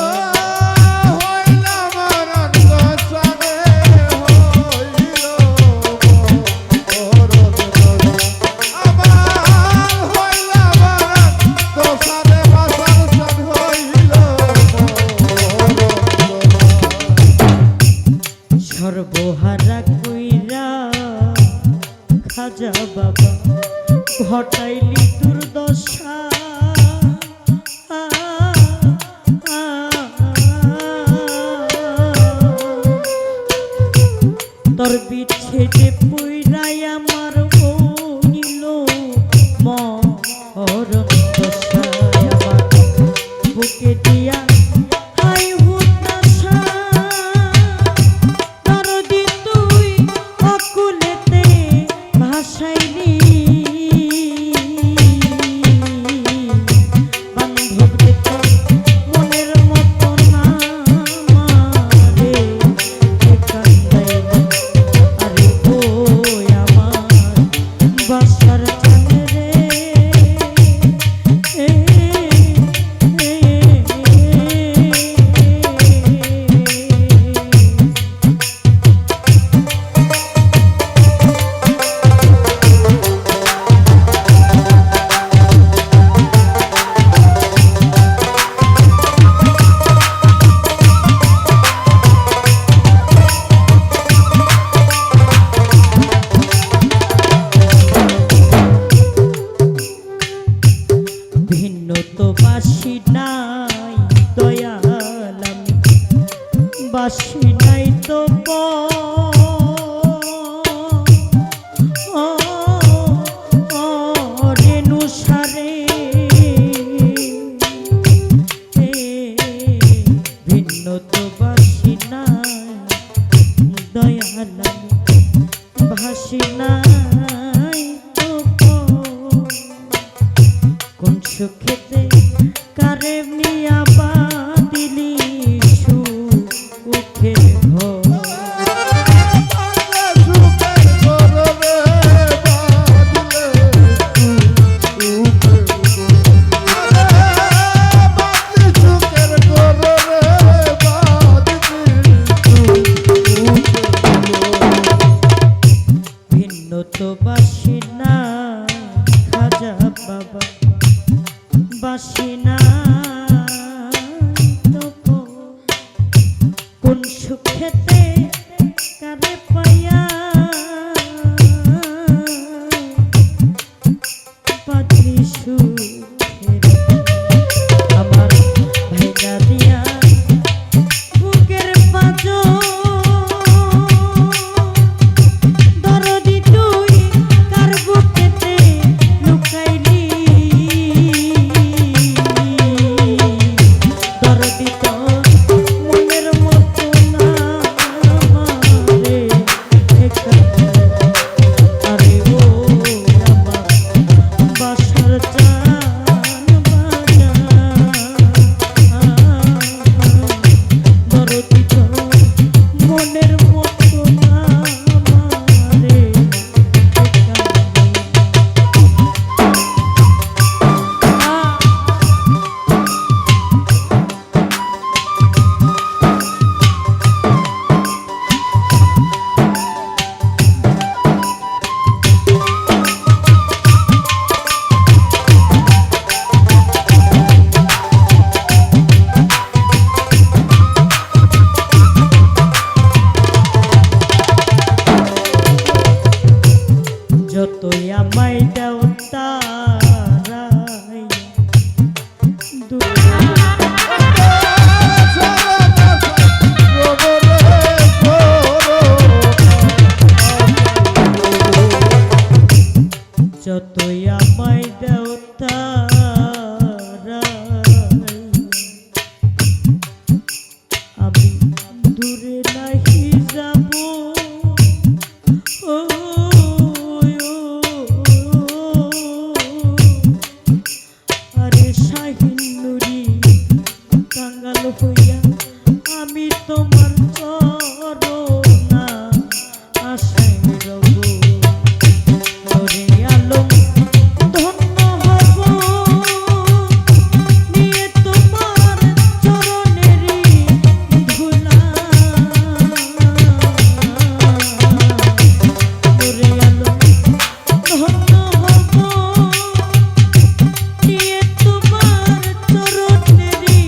সর্বহারা কইরা খাজা বাবা ঘটাইলি দুর্দশা তোর বিচ্ছেদে পুইরাই আমার হইল মরণ দশা আমার বুকে দিয়া আই হুতাশা দরদি তুই অকুলেতে ভাসাইলি বান্ধব রে তোর মনের মতো না মারে এ কান্দাইলি আরে ও আমার বাসার চাঁদ রে ভিন্ন তো বাসি নাই দয়াল আমি বাসি নাই তো রেণু সারে দিয়া বাঁধিলি সুখের ঘর তো বাসি না খাজা বাবা বাসি না কোন সুখেতে কারে পাইয়া পাত্রী সুখের আমার ভাইনা দিয়া বুকের পাঁচো যতই আমায় দাও তারাই যতই আমায় দাও তারাই আমি দূরে নাহি যাব হইয়া আমি তোমার চরণা আশায় রব ওরে আলম ধন্য হব নিয়ে তোমার চরণেরই ধুলা ওরে আলম ধন্য হব নিয়ে তোমার চরণেরই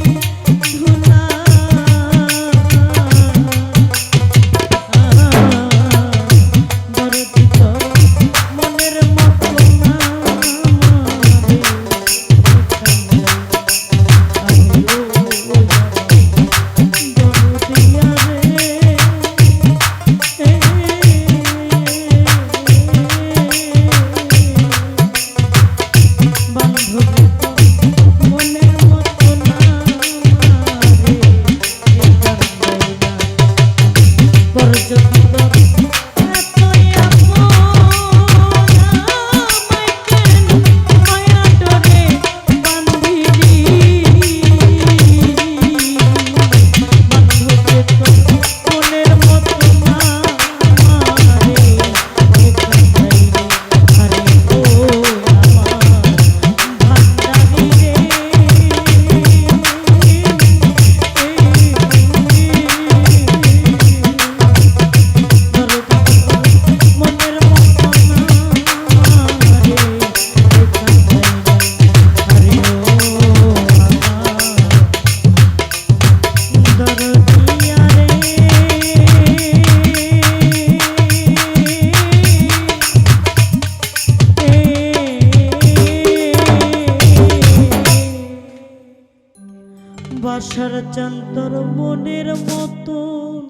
বাসার চান্তর মনের মতন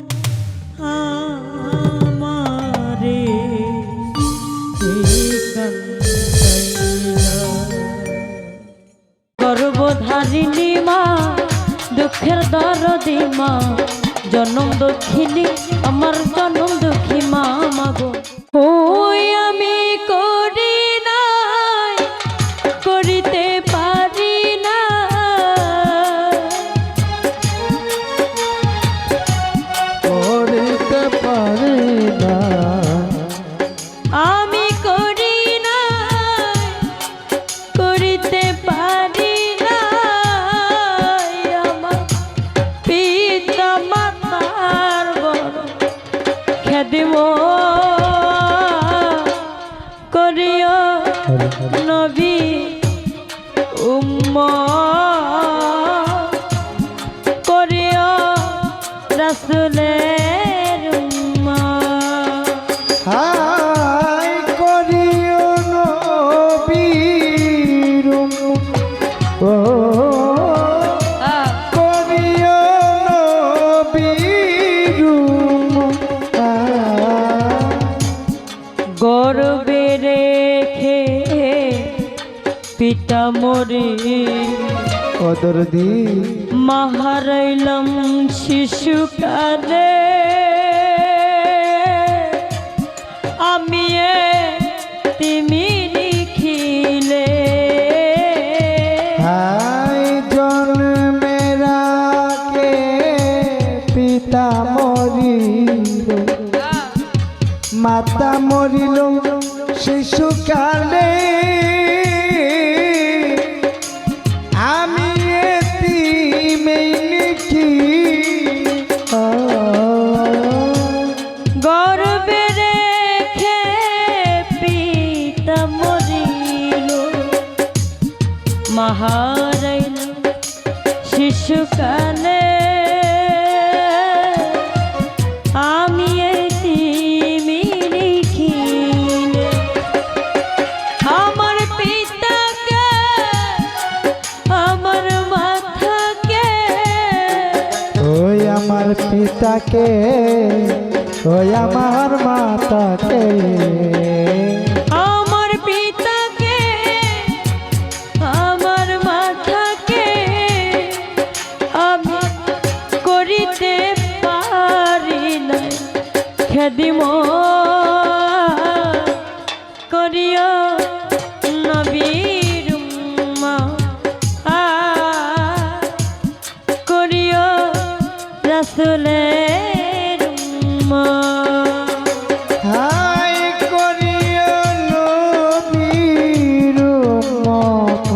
আমারে গর্ভধারিণী মা দুঃখের দরদি মা জনম দক্ষিণী আমার জনম দুঃখী মা মাগো ওই আমি করি নাই করিতে পারি না রাসূলের উম্মত। হাই করিও নবীর উম্মত, ও করিও নবীর উম্মত। গর্বে রেখে পিতা মরি অদরদি মাহারাইলাম শিশুকালে, আমি তুমি লিখিলে। হাই জন্মের আগে পিতা মরিল, মাতা মরিল শিশুকালে, আমি এতিমেই লিখি। গর্বে রেখে পিতা মরিল মাহারাইল শিশুকালে, আমি এতিমি লিখিলে। আমার পিতাকে আমার মাথাকে, ওই আমার পিতাকে, ওই আমার মাতাকে, আমার পিতাকে আমার মাথাকে আমি করিতে পারি না খেদিম। করিও নবীর উম্মত, করিও রাসূলের উম্মত। হাই করিও নবীর উম্মত,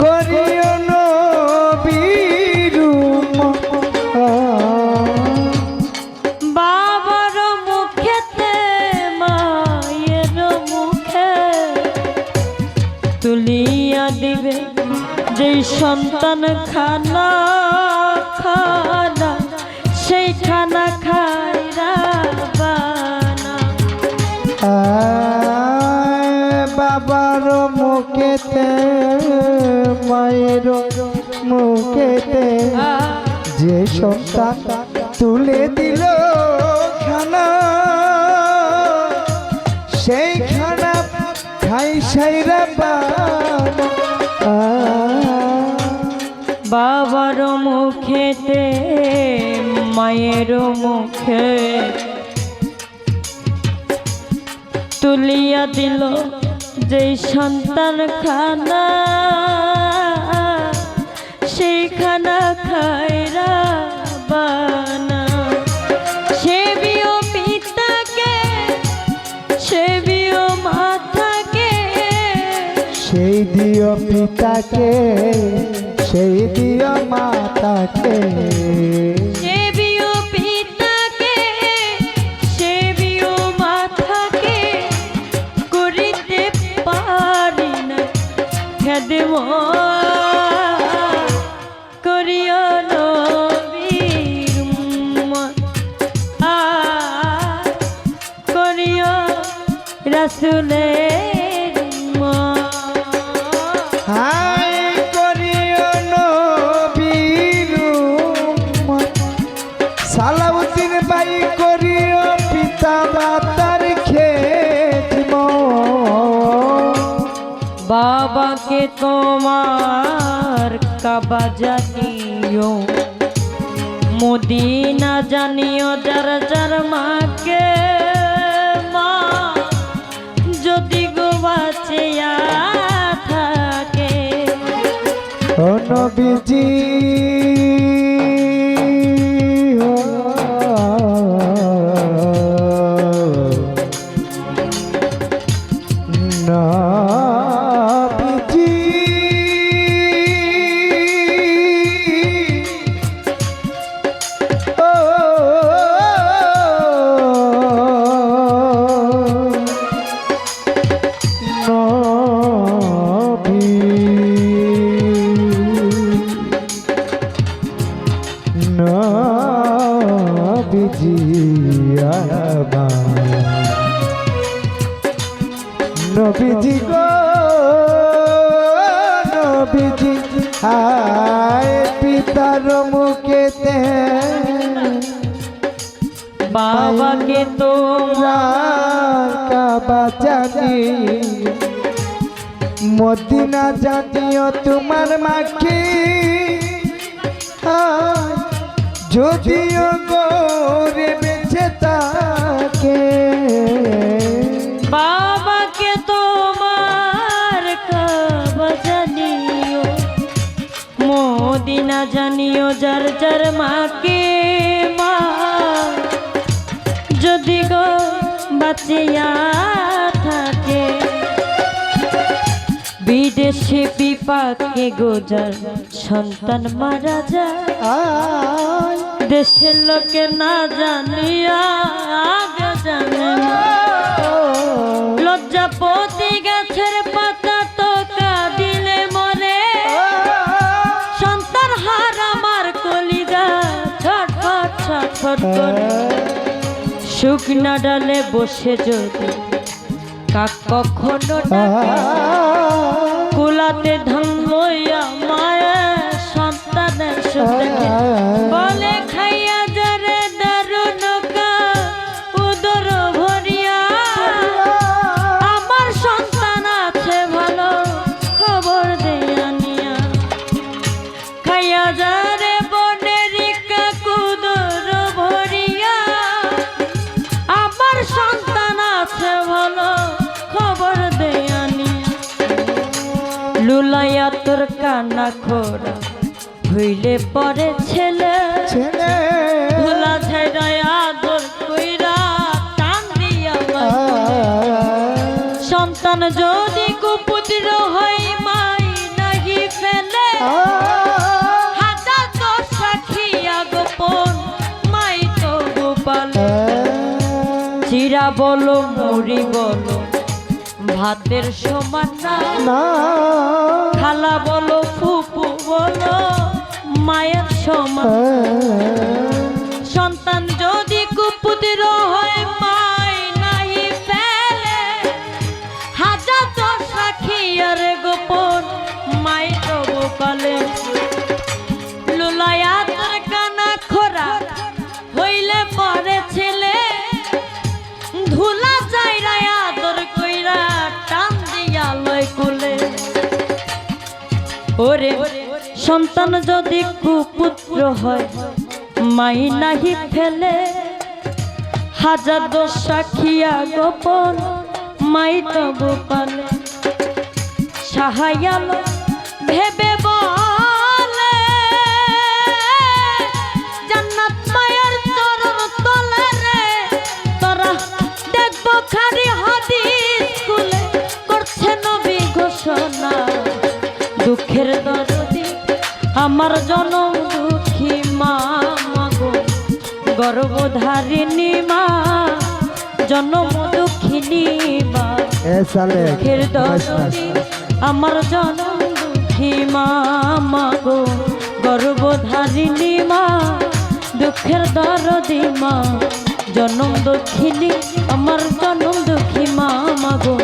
করিও নবীর উম্মত। বাবার মুখেতে মায়ের মুখে তুলিয়া দিবে যেই সন্তান খানা খানা, সেই খানা খাইরা বানা। বাবার মুখেতে মায়ের মুখেতে যে সন্তান তুলে দিল খানা, সেই খানা খাই সাইরা বাবা। বাবার মুখেতে মায়ের মুখে তুলিয়া দিল যেই সন্তান খানা, সেই খানা খাইরা বানা। সেবিও পিতাকে সেবিও মাতাকে, সেই দিও পিতাকে, সেই দিও মাতাকে, সেবিও পিতাকে সেবিও মাতাকে, করিতে পারি না খেদমত। করিও নবীর উম্মত, করিও রাসূলের উম্মত। হাই করিও নবীর উম্মত। সালাউদ্দিন বাই করিও পিতা মাতার খেদমত। বাবাকে তোমার কাবা জানিও, মদিনা জানিও যার যার মাকে। মা যদি গো বাঁচিয়া থাকে, ও নবীজি নবীজি ও নবী হায় পিতার মুখেতে বাবাকে তোমার কাবা জানি মদিনা জানিও তোমার মাকে যদিও গোরে বেঁচে থাকে বাবাকে তোমার কাবা জানিও মদিনা জানিও যার যার মাকে মা যদি গো বাঁচিয়া থাকে বিদেশে বিপাকে গোজার সন্তান মারা যায় দেশের লোকে না জানিয়া আগে জানে না। লজ্জাপতি গাছের পাতা তো কাঁদিলে মরে সন্তান হার আমার কলিজা ছটফট ছটফট করে শুকনা ডালে বসে যদি কাক কখনো ডাকে কুলাতে ধান লইয়া মায়ের সন্তানের সুখে বলে খাইয়া যারে দারুণ উদর ভরিয়া আমার সন্তান আছে ভালো খবর দেয়া নিয়া খাইয়া যারে বনের কুদর ভরিয়া আমার সন্তান আছে ভালো খবর দেয়া নিয়া লুলাইয়া তোর কানা খোরা হইলে পরে ছেলে ছেলে ধুলা ছেড়ায় আদর কইরা টান দিয়া সন্তান যদি কুপুত্র হয় মাই নাহি ফেলে হাজার দোষ সাক্ষিয়া গোপন মাই তো গোপাল চিরা বলো মুড়ি বলো ভাতের সমান না খালা বলো ফুপু বলো মায়ের সমান সন্তান যদি কুপুত্র হয় মাই নাহি ফেলে হাজার দোষ সাক্ষী আর গোপন মাই তো গোপালে লুলায়া তোর কানা খোরা হইলে পরে ছেলে ধুলা যাইরা আদর কইরা টান দিয়া লয় কুলে ওরে সন্তান যদি কুপুত্র হয় মাই নাহি ফেলে হাজার দোষ সাক্ষিয়া গোপন মাই তো গোপালে সাহায়াল ভেবে বলে জান্নাত মায়ের চরণ তলে রে তোরা দেখবো খালি হাদিস খুলে করছে নবী ঘোষণা দুঃখের দরদি আমার জনম দুঃখী মা মাগো গর্ভধারিণী মা জনম দুঃখিনী মা দুঃখের দরদি আমার জনম দুঃখী মা মাগো গর্ভধারিণী মা দুঃখের দরদি মা জনম দুঃখিনী আমার জনম দুঃখী মা মাগো